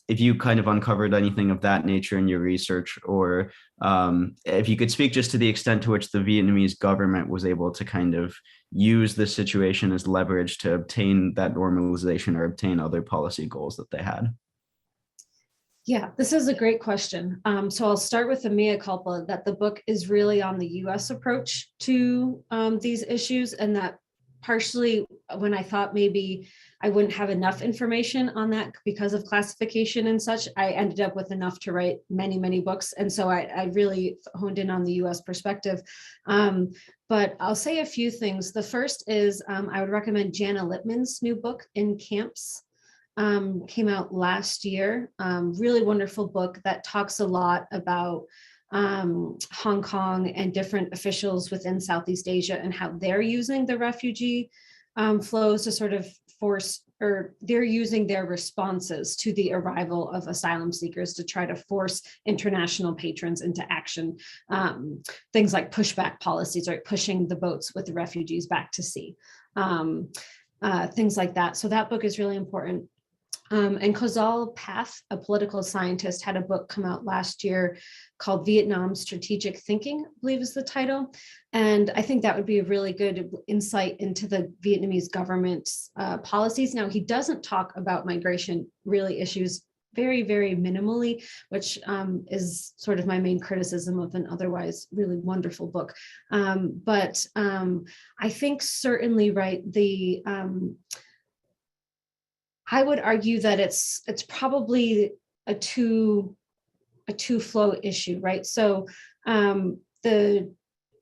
you kind of uncovered anything of that nature in your research, or if you could speak just to the extent to which the Vietnamese government was able to kind of use this situation as leverage to obtain that normalization or obtain other policy goals that they had. Yeah, this is a great question. So I'll start with the mea culpa, that the book is really on the US approach to these issues, and that partially when I thought maybe I wouldn't have enough information on that because of classification and such, I ended up with enough to write many, many books. And so I really honed in on the US perspective. But I'll say a few things. The first is I would recommend Jana Lippman's new book, In Camps. Came out last year. Really wonderful book that talks a lot about Hong Kong and different officials within Southeast Asia and how they're using the refugee flows to sort of force, or they're using their responses to the arrival of asylum seekers to try to force international patrons into action. Things like pushback policies, right? Pushing the boats with the refugees back to sea. Things like that. So that book is really important. And Kozal Path, a political scientist, had a book come out last year called Vietnam Strategic Thinking, I believe is the title. And I think that would be a really good insight into the Vietnamese government's policies. Now, he doesn't talk about migration really issues very, very minimally, which is sort of my main criticism of an otherwise really wonderful book. But I think certainly, right, I would argue that it's probably a two flow issue, right? So the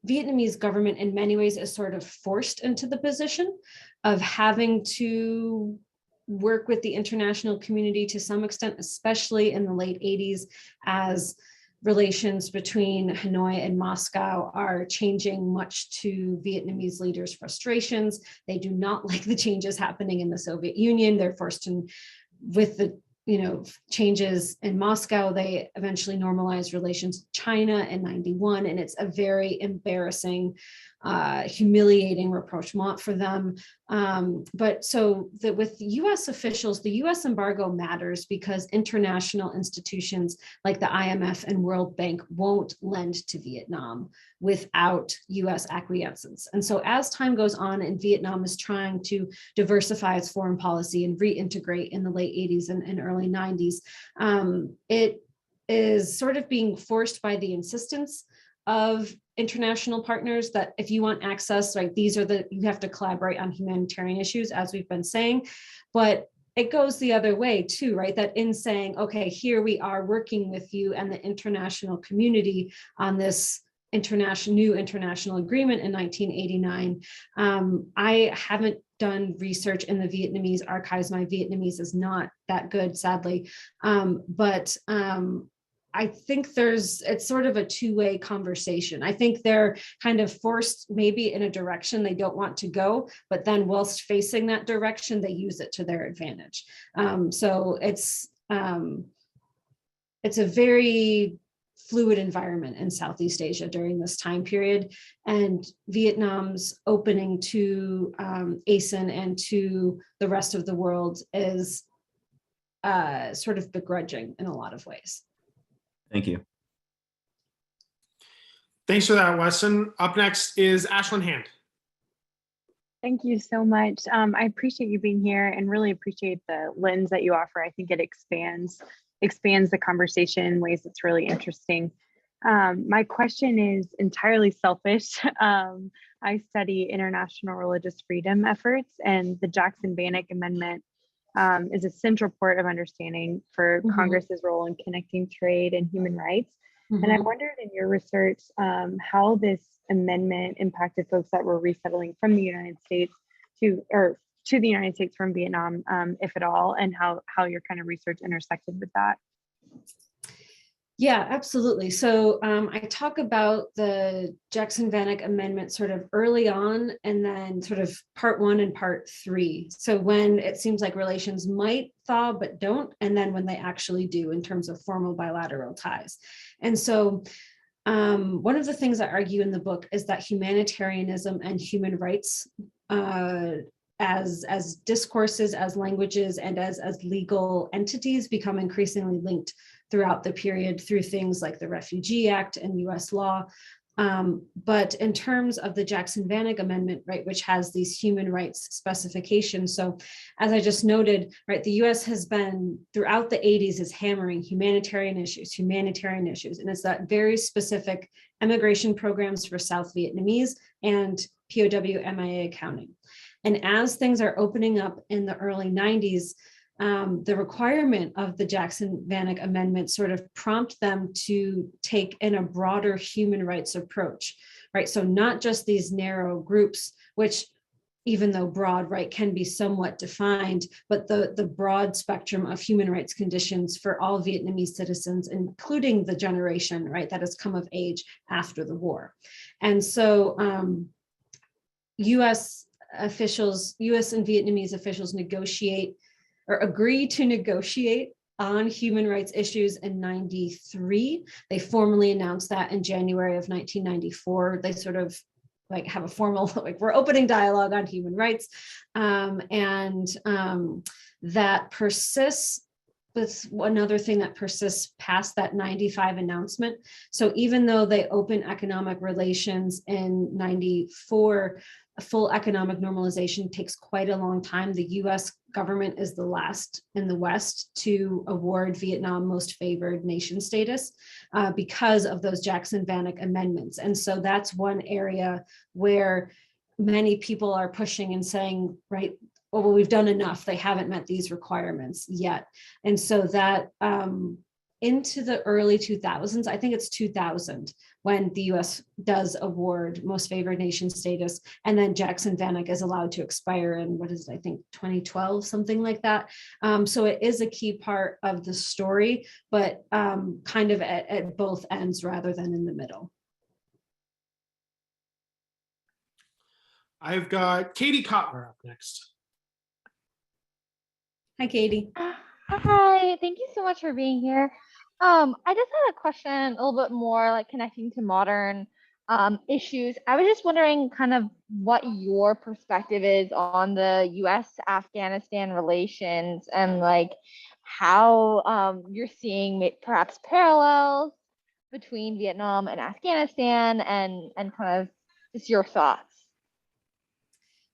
Vietnamese government in many ways is sort of forced into the position of having to work with the international community to some extent, especially in the late 80s, as relations between Hanoi and Moscow are changing, much to Vietnamese leaders' frustrations. They do not like the changes happening in the Soviet Union. They're forced in with the changes in Moscow. They eventually normalized relations with China in 91, and it's a very embarrassing, humiliating rapprochement for them. But so that with US officials, the US embargo matters because international institutions like the IMF and World Bank won't lend to Vietnam without US acquiescence. And so as time goes on and Vietnam is trying to diversify its foreign policy and reintegrate in the late 80s and early 90s, it is sort of being forced by the insistence of international partners that if you want access, right, you have to collaborate on humanitarian issues, as we've been saying. But it goes the other way too, right? That in saying, okay, here we are working with you and the international community on this new international agreement in 1989. I haven't done research in the Vietnamese archives. My Vietnamese is not that good, sadly. But I think it's sort of a two-way conversation. I think they're kind of forced maybe in a direction they don't want to go, but then whilst facing that direction, they use it to their advantage. So it's a very fluid environment in Southeast Asia during this time period, and Vietnam's opening to ASEAN and to the rest of the world is sort of begrudging in a lot of ways. Thank you. Thanks for that, Weston. Up next is Ashlyn Hand. Thank you so much. I appreciate you being here and really appreciate the lens that you offer. I think it expands the conversation in ways that's really interesting. My question is entirely selfish. I study international religious freedom efforts, and the Jackson-Vanik Amendment is a central part of understanding for Congress's role in connecting trade and human rights. And I wondered in your research how this amendment impacted folks that were resettling from the United States to the United States from Vietnam, if at all, and how your kind of research intersected with that. Yeah, absolutely. So I talk about the Jackson-Vanik Amendment sort of early on, and then sort of part 1 and part 3. So when it seems like relations might thaw but don't, and then when they actually do in terms of formal bilateral ties. And so one of the things I argue in the book is that humanitarianism and human rights as discourses, as languages, and as legal entities become increasingly linked throughout the period through things like the Refugee Act and US law. But in terms of the Jackson-Vanik Amendment, right, which has these human rights specifications. So as I just noted, right, the US has been throughout the 80s is hammering humanitarian issues. And it's that very specific immigration programs for South Vietnamese and POW MIA accounting. And as things are opening up in the early 90s, the requirement of the Jackson-Vanik Amendment sort of prompt them to take in a broader human rights approach, right? So not just these narrow groups, which even though broad, right, can be somewhat defined, but the broad spectrum of human rights conditions for all Vietnamese citizens, including the generation, right, that has come of age after the war. And so US officials, US and Vietnamese officials negotiate or agree to negotiate on human rights issues in 93. They formally announced that in January of 1994. They sort of like have a formal, like we're opening dialogue on human rights. That persists. That's another thing that persists past that 95 announcement. So even though they open economic relations in 94, a full economic normalization takes quite a long time. The US government is the last in the West to award Vietnam most favored nation status because of those Jackson-Vanik amendments. And so that's one area where many people are pushing and saying, right, well, we've done enough. They haven't met these requirements yet. And so that into the early 2000s, I think it's 2000, when the US does award most favored nation status, and then Jackson-Vanik is allowed to expire in, what is it, I think 2012, something like that. So it is a key part of the story, but kind of at both ends rather than in the middle. I've got Katie Kotler up next. Hi, Katie. Hi, thank you so much for being here. I just had a question a little bit more like connecting to modern issues. I was just wondering kind of what your perspective is on the US-Afghanistan relations and like how you're seeing perhaps parallels between Vietnam and Afghanistan and kind of just your thoughts.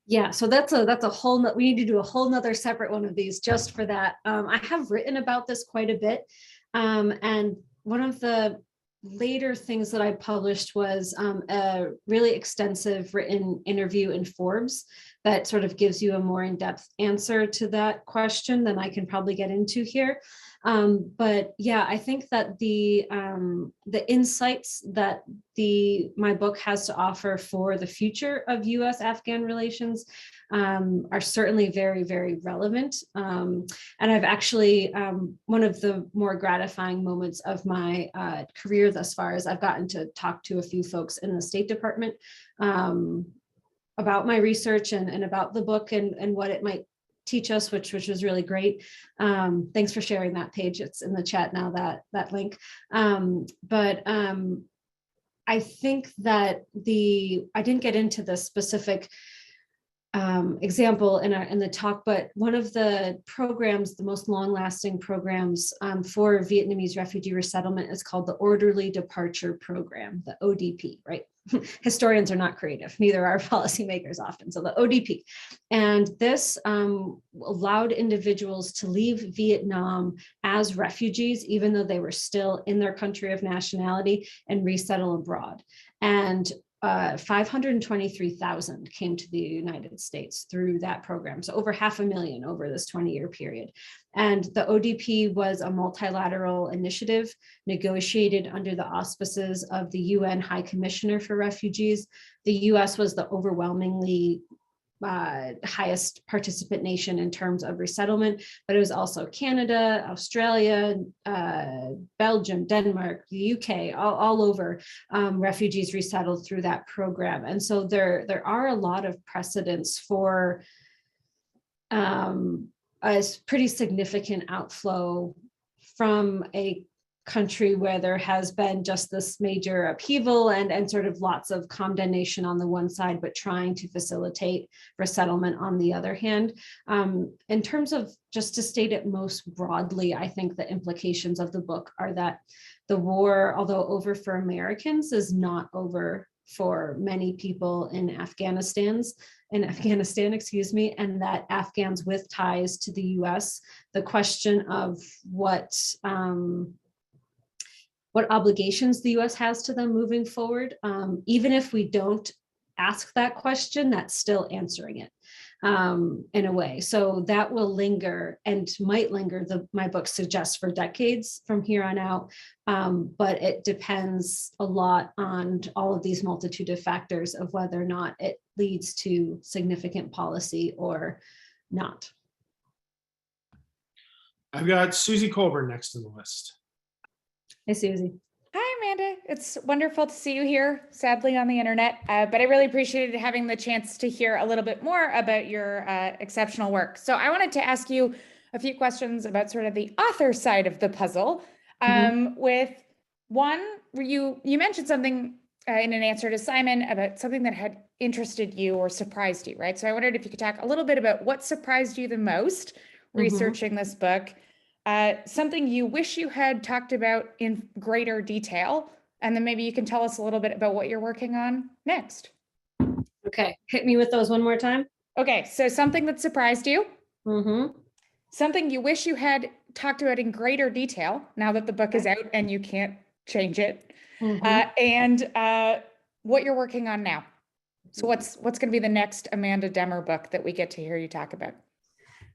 Yeah, so that's a whole, we need to do a whole nother separate one of these just for that. I have written about this quite a bit. And one of the later things that I published was a really extensive written interview in Forbes that sort of gives you a more in-depth answer to that question than I can probably get into here. But yeah, I think that the insights that my book has to offer for the future of US-Afghan relations are certainly very, very relevant. And I've actually, one of the more gratifying moments of my career thus far is I've gotten to talk to a few folks in the State Department about my research and about the book and what it might teach us, which was really great. Thanks for sharing that page. It's in the chat now, that link. I think that I didn't get into the specific example in the talk, but one of the programs, the most long-lasting programs for Vietnamese refugee resettlement is called the Orderly Departure Program, the ODP, right? Historians are not creative, neither are policymakers often. So the ODP. And this allowed individuals to leave Vietnam as refugees, even though they were still in their country of nationality, and resettle abroad. And 523,000 came to the United States through that program. So over 500,000 over this 20-year period. And the ODP was a multilateral initiative negotiated under the auspices of the UN High Commissioner for Refugees. The US was the overwhelmingly highest participant nation in terms of resettlement, but it was also Canada, Australia, Belgium, Denmark, the UK, all over refugees resettled through that program. And so there are a lot of precedents for a pretty significant outflow from a country where there has been just this major upheaval and sort of lots of condemnation on the one side, but trying to facilitate resettlement on the other hand. In terms of, just to state it most broadly, I think the implications of the book are that the war, although over for Americans, is not over for many people in Afghanistan, excuse me, and that Afghans with ties to the US, the question of what obligations the US has to them moving forward, even if we don't ask that question, that's still answering it. in a way. So that will linger and might linger, my book suggests, for decades from here on out. But it depends a lot on all of these multitude of factors of whether or not it leads to significant policy or not. I've got Susie Colburn next in the list. Hey, Susie. Hi, Amanda. It's wonderful to see you here, sadly on the internet, but I really appreciated having the chance to hear a little bit more about your exceptional work. So I wanted to ask you a few questions about sort of the author side of the puzzle. With one, you mentioned something in an answer to Simon about something that had interested you or surprised you, right? So I wondered if you could talk a little bit about what surprised you the most researching this book, something you wish you had talked about in greater detail, and then maybe you can tell us a little bit about what you're working on next. Okay, hit me with those one more time. Okay, so something that surprised you, Mm-hmm. something you wish you had talked about in greater detail now that the book is out and you can't change it, and what you're working on now. So what's going to be the next Amanda Demmer book that we get to hear you talk about?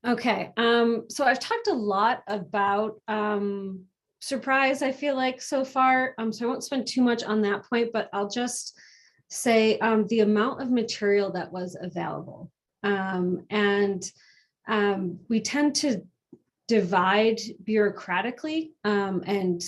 Okay, so I've talked a lot about surprise, I feel like, so far, so I won't spend too much on that point, but I'll just say the amount of material that was available. And we tend to divide bureaucratically, and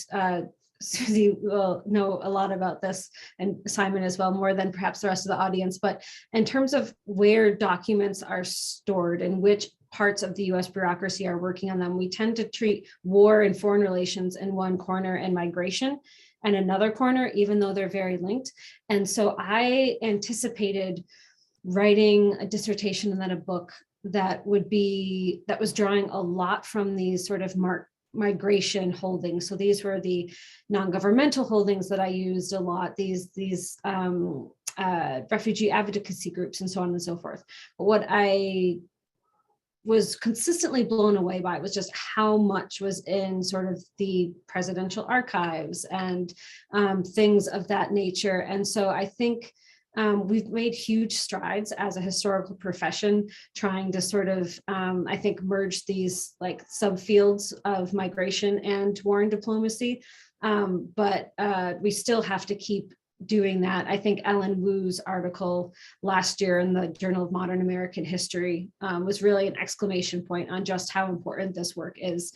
Susie will know a lot about this, and Simon as well, more than perhaps the rest of the audience, but in terms of where documents are stored and which parts of the US bureaucracy are working on them, we tend to treat war and foreign relations in one corner and migration in another corner, even though they're very linked. And so I anticipated writing a dissertation and then a book that was drawing a lot from these sort of migration holdings. So these were the non-governmental holdings that I used a lot, these refugee advocacy groups and so on and so forth. But what I was consistently blown away by was just how much was in sort of the presidential archives and things of that nature. And so I think we've made huge strides as a historical profession, trying to sort of, I think, merge these like subfields of migration and war and diplomacy. But we still have to keep doing that. I think Ellen Wu's article last year in the Journal of Modern American History was really an exclamation point on just how important this work is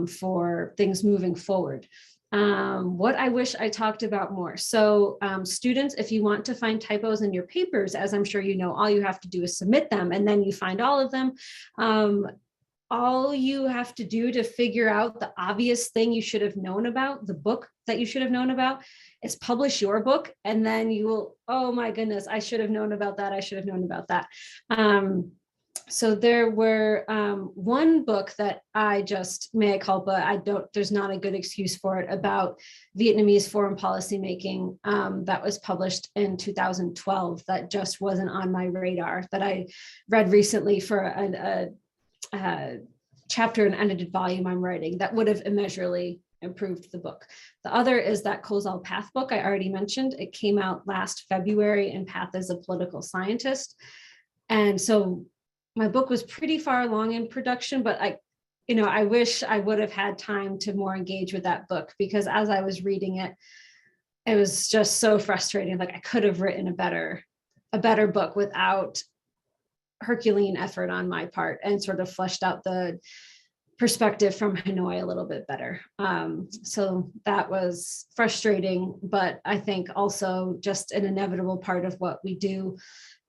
for things moving forward. What I wish I talked about more. So students, if you want to find typos in your papers, as I'm sure you know, all you have to do is submit them and then you find all of them. All you have to do to figure out the obvious thing you should have known about, the book that you should have known about, is publish your book. And then you will, oh my goodness, I should have known about that. I should have known about that. So there were one book that I just, mea culpa, there's not a good excuse for it, about Vietnamese foreign policy making that was published in 2012 that just wasn't on my radar, that I read recently for a chapter and edited volume I'm writing that would have immeasurably improved the book. The other is that Kozal Path book I already mentioned. It came out last February, and Path is a political scientist. And so my book was pretty far along in production, but I wish I would have had time to more engage with that book, because as I was reading it, it was just so frustrating. Like I could have written a better book without Herculean effort on my part, and sort of fleshed out the perspective from Hanoi a little bit better. So that was frustrating, but I think also just an inevitable part of what we do.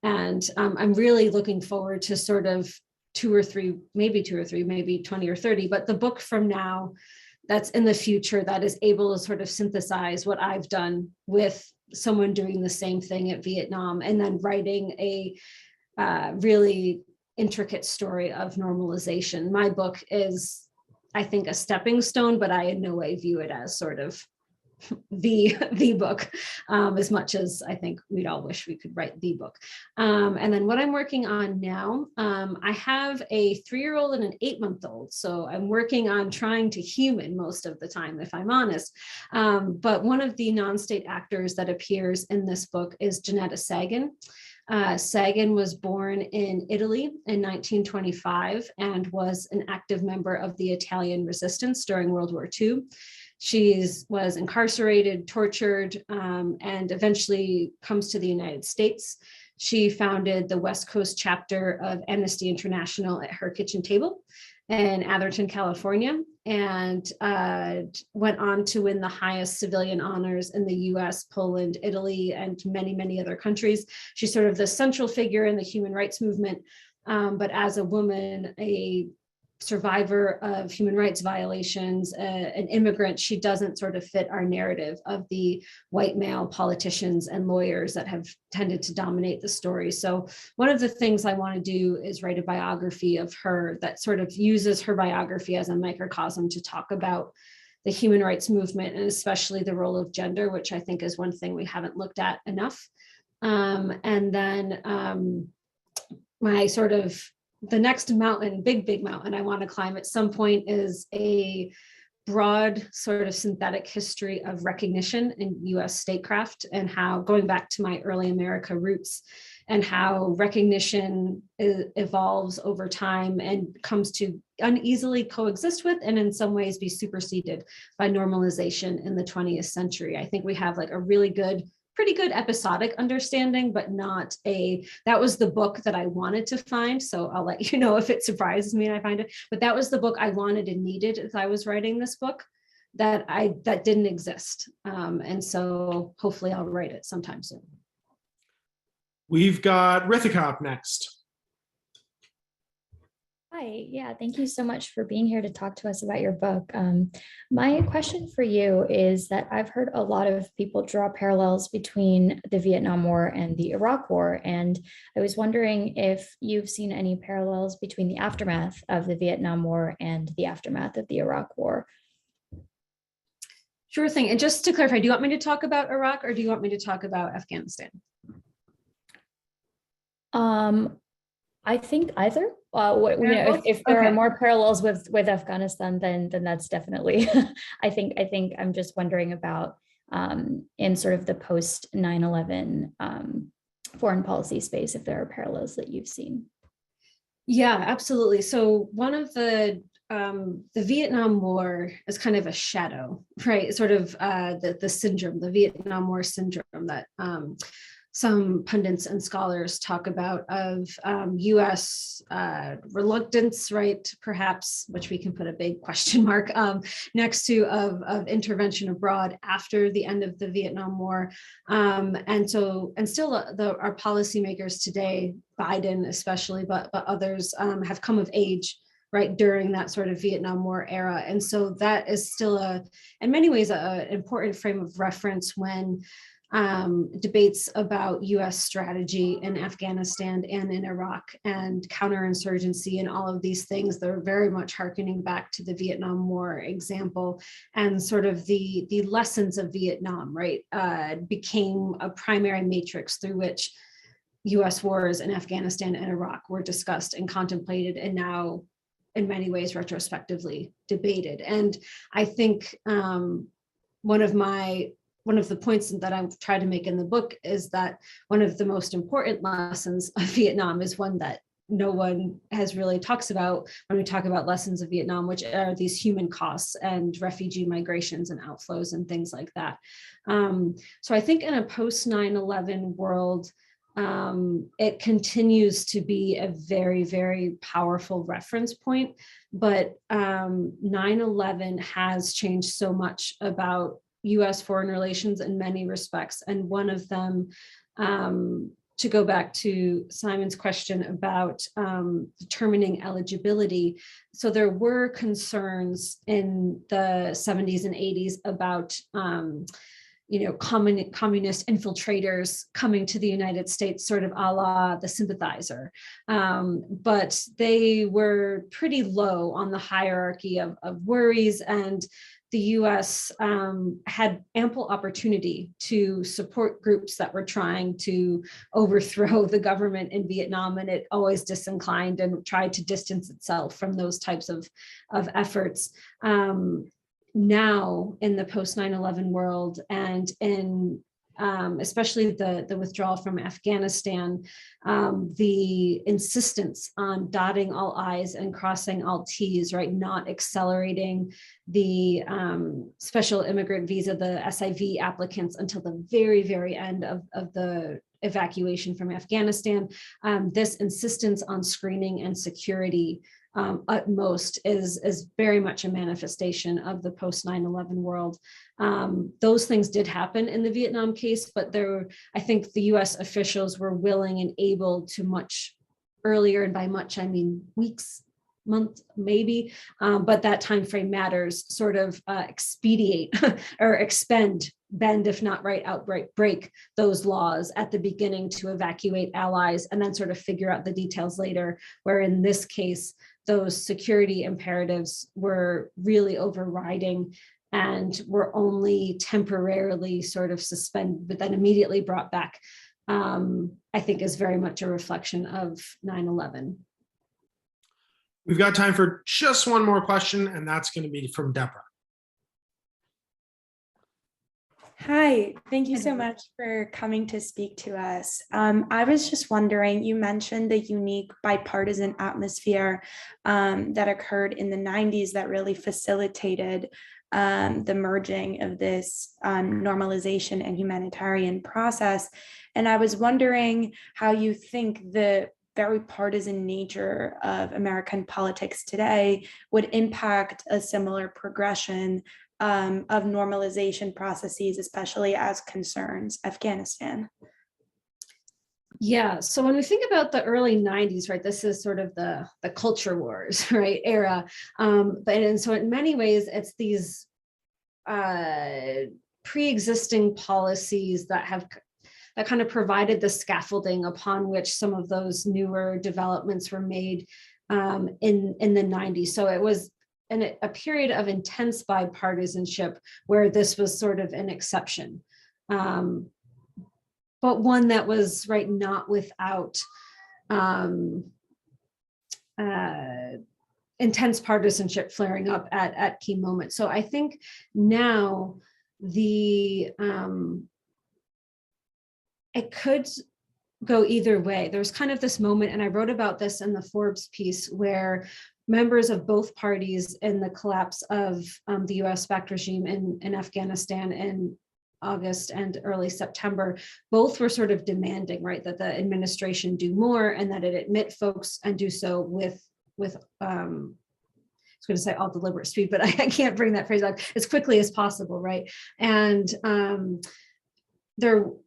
And I'm really looking forward to sort of 2 or 3, maybe 20 or 30, but the book from now that's in the future that is able to sort of synthesize what I've done with someone doing the same thing at Vietnam, and then writing a really intricate story of normalization. My book is, I think, a stepping stone, but I in no way view it as sort of the book, as much as I think we'd all wish we could write the book. And then what I'm working on now, I have a 3-year-old and an 8-month-old. So I'm working on trying to human most of the time, if I'm honest. But one of the non-state actors that appears in this book is Janetta Saigon. Saigon was born in Italy in 1925 and was an active member of the Italian resistance during World War II. She was incarcerated, tortured, and eventually comes to the United States. She founded the West Coast chapter of Amnesty International at her kitchen table in Atherton, California, and went on to win the highest civilian honors in the US, Poland, Italy, and many, many other countries. She's sort of the central figure in the human rights movement, but as a woman, a survivor of human rights violations, an immigrant, she doesn't sort of fit our narrative of the white male politicians and lawyers that have tended to dominate the story. So one of the things I want to do is write a biography of her that sort of uses her biography as a microcosm to talk about the human rights movement, and especially the role of gender, which I think is one thing we haven't looked at enough. And then my sort of the next mountain, big mountain I want to climb at some point is a broad sort of synthetic history of recognition in US statecraft, and how, going back to my early America roots, and how recognition evolves over time and comes to uneasily coexist with, and in some ways be superseded by normalization in the 20th century. I think we have like a really good, pretty good episodic understanding, but not that was the book that I wanted to find. So I'll let you know if it surprises me and I find it, but that was the book I wanted and needed as I was writing this book that didn't exist. And so hopefully I'll write it sometime soon. We've got Rithika up next. Hi, yeah, thank you so much for being here to talk to us about your book. My question for you is that I've heard a lot of people draw parallels between the Vietnam War and the Iraq War, and I was wondering if you've seen any parallels between the aftermath of the Vietnam War and the aftermath of the Iraq War. Sure thing. And just to clarify, do you want me to talk about Iraq or do you want me to talk about Afghanistan? I think either. If there are more parallels with Afghanistan, then that's definitely. I think I'm just wondering about in sort of the post 9/11 foreign policy space, if there are parallels that you've seen. Yeah, absolutely. So one of the Vietnam War is kind of a shadow, right? Sort of the syndrome, the Vietnam War syndrome that some pundits and scholars talk about of US reluctance, right? Perhaps, which we can put a big question mark next to of intervention abroad after the end of the Vietnam War. And still our policymakers today, Biden especially, but others have come of age right during that sort of Vietnam War era. And so that is still in many ways, an important frame of reference when debates about US strategy in Afghanistan and in Iraq and counterinsurgency and all of these things. They're very much hearkening back to the Vietnam War example, and sort of the lessons of Vietnam, right, became a primary matrix through which US wars in Afghanistan and Iraq were discussed and contemplated, and now in many ways retrospectively debated. And I think one of the points that I try to make in the book is that one of the most important lessons of Vietnam is one that no one has really talks about when we talk about lessons of Vietnam, which are these human costs and refugee migrations and outflows and things like that. So I think in a post 9/11 world, it continues to be a very, very powerful reference point, but 9/11 has changed so much about US foreign relations in many respects. And one of them, to go back to Simon's question about determining eligibility. So there were concerns in the 70s and 80s about communist infiltrators coming to the United States, sort of a la the sympathizer. But they were pretty low on the hierarchy of worries, and the US had ample opportunity to support groups that were trying to overthrow the government in Vietnam, and it always disinclined and tried to distance itself from those types of efforts. Now in the post 9/11 world and in especially the withdrawal from Afghanistan, the insistence on dotting all I's and crossing all T's, right? Not accelerating the special immigrant visa, the SIV applicants until the very, very end of the evacuation from Afghanistan. This insistence on screening and security utmost is very much a manifestation of the post 9/11 world. Those things did happen in the Vietnam case, but I think the US officials were willing and able to much earlier, and by much I mean weeks, month maybe, but that time frame matters, sort of expedite or bend if not right outright break those laws at the beginning to evacuate allies, and then sort of figure out the details later, where in this case those security imperatives were really overriding and were only temporarily sort of suspended but then immediately brought back. I think is very much a reflection of 9/11. We've got time for just one more question, and that's going to be from Deborah. Hi, thank you so much for coming to speak to us. I was just wondering, you mentioned the unique bipartisan atmosphere that occurred in the 90s that really facilitated the merging of this normalization and humanitarian process. And I was wondering how you think the very partisan nature of American politics today would impact a similar progression of normalization processes, especially as concerns Afghanistan. Yeah, so when we think about the early 90s, right, this is sort of the culture wars, right, era. And so in many ways, it's these pre-existing policies that kind of provided the scaffolding upon which some of those newer developments were made in the 90s. So it was a period of intense bipartisanship where this was sort of an exception, but one that was right not without intense partisanship flaring up at key moments. So I think now it could go either way. There's kind of this moment, and I wrote about this in the Forbes piece, where members of both parties in the collapse of the US-backed regime in Afghanistan in August and early September, both were sort of demanding, right, that the administration do more and that it admit folks and do so with I was going to say all deliberate speed, but I can't bring that phrase out, as quickly as possible, right? And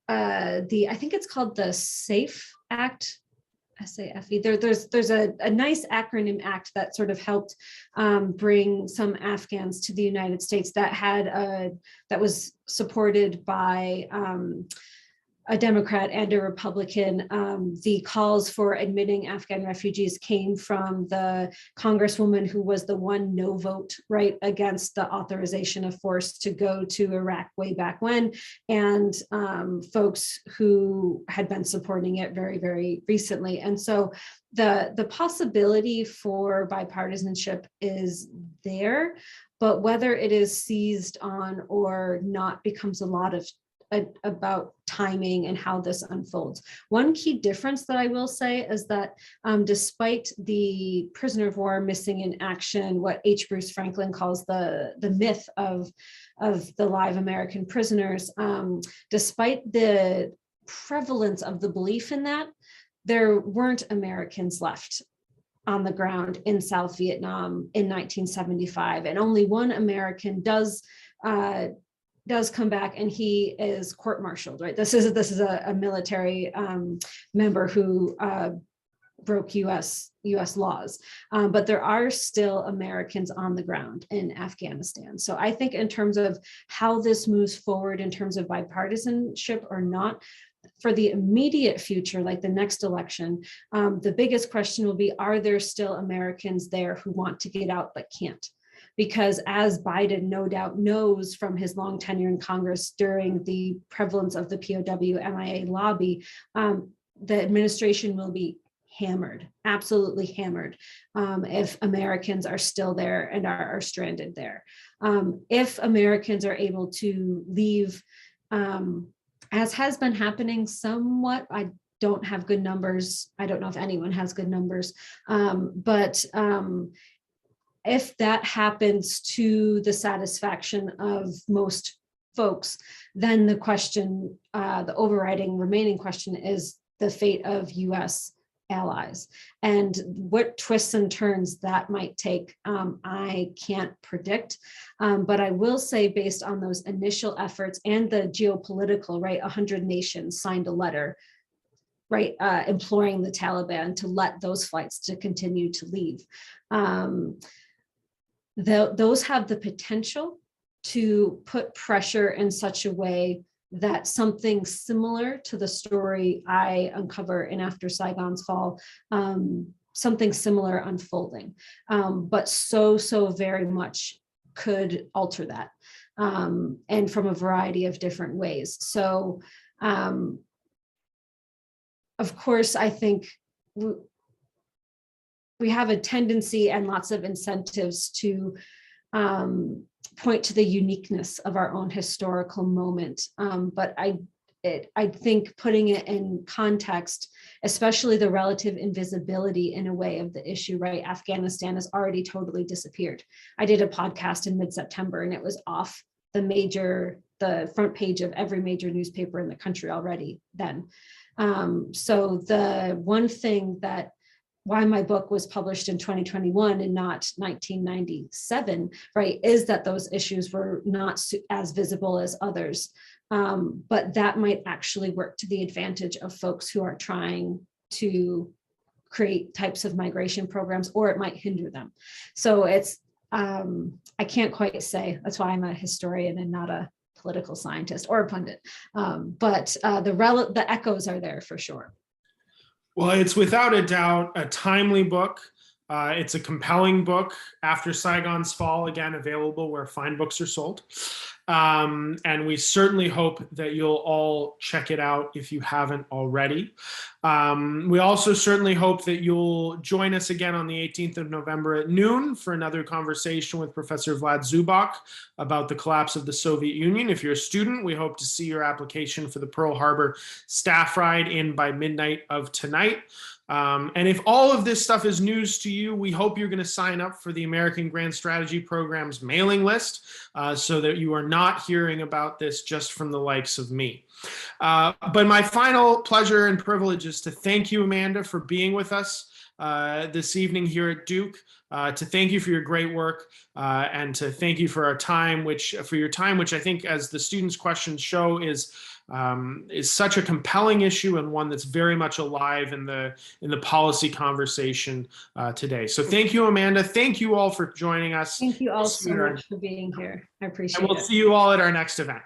I think it's called the SAFE Act, SAFE. There's a nice acronym act that sort of helped bring some Afghans to the United States that was supported by a Democrat and a Republican. The calls for admitting Afghan refugees came from the Congresswoman who was the one no vote, right, against the authorization of force to go to Iraq way back when, and folks who had been supporting it very, very recently. And so the possibility for bipartisanship is there, but whether it is seized on or not becomes a lot of about timing and how this unfolds. One key difference that I will say is that despite the prisoner of war missing in action, what H. Bruce Franklin calls the myth of the live American prisoners, despite the prevalence of the belief in that, there weren't Americans left on the ground in South Vietnam in 1975, and only one American does come back, and he is court-martialed, right? This is a military member who broke US laws, but there are still Americans on the ground in Afghanistan. So I think in terms of how this moves forward in terms of bipartisanship or not, for the immediate future, like the next election, the biggest question will be, are there still Americans there who want to get out but can't? Because as Biden no doubt knows from his long tenure in Congress during the prevalence of the POW MIA lobby, the administration will be hammered, absolutely hammered, if Americans are still there and are stranded there. If Americans are able to leave as has been happening somewhat, I don't have good numbers. I don't know if anyone has good numbers, but if that happens to the satisfaction of most folks, then the question, the overriding remaining question is the fate of US allies and what twists and turns that might take. I can't predict, but I will say based on those initial efforts and the geopolitical, right, 100 nations signed a letter, right, imploring the Taliban to let those flights to continue to leave. Those have the potential to put pressure in such a way that something similar to the story I uncover in After Saigon's Fall, something similar unfolding, but so very much could alter that, and from a variety of different ways. So, of course, I think we have a tendency and lots of incentives to point to the uniqueness of our own historical moment. But I think putting it in context, especially the relative invisibility in a way of the issue, right? Afghanistan has already totally disappeared. I did a podcast in mid-September and it was off the front page of every major newspaper in the country already then. So the one thing that why my book was published in 2021 and not 1997, right, is that those issues were not as visible as others. But that might actually work to the advantage of folks who are trying to create types of migration programs, or it might hinder them. So it's, I can't quite say, that's why I'm a historian and not a political scientist or a pundit. But the echoes are there for sure. Well, it's without a doubt a timely book. It's a compelling book. After Saigon's Fall, again, available where fine books are sold. And we certainly hope that you'll all check it out if you haven't already. We also certainly hope that you'll join us again on the 18th of November at noon for another conversation with Professor Vlad Zubak about the collapse of the Soviet Union. If you're a student, we hope to see your application for the Pearl Harbor staff ride in by midnight of tonight. And if all of this stuff is news to you, we hope you're going to sign up for the American Grand Strategy Program's mailing list so that you are not hearing about this just from the likes of me. But my final pleasure and privilege is to thank you, Amanda, for being with us this evening here at Duke, to thank you for your great work, and to thank you for your time, which I think, as the students' questions show, is such a compelling issue and one that's very much alive in the policy conversation today. So thank you, Amanda. Thank you all for joining us. Thank you all so much for being here. I appreciate it. And we'll see you all at our next event.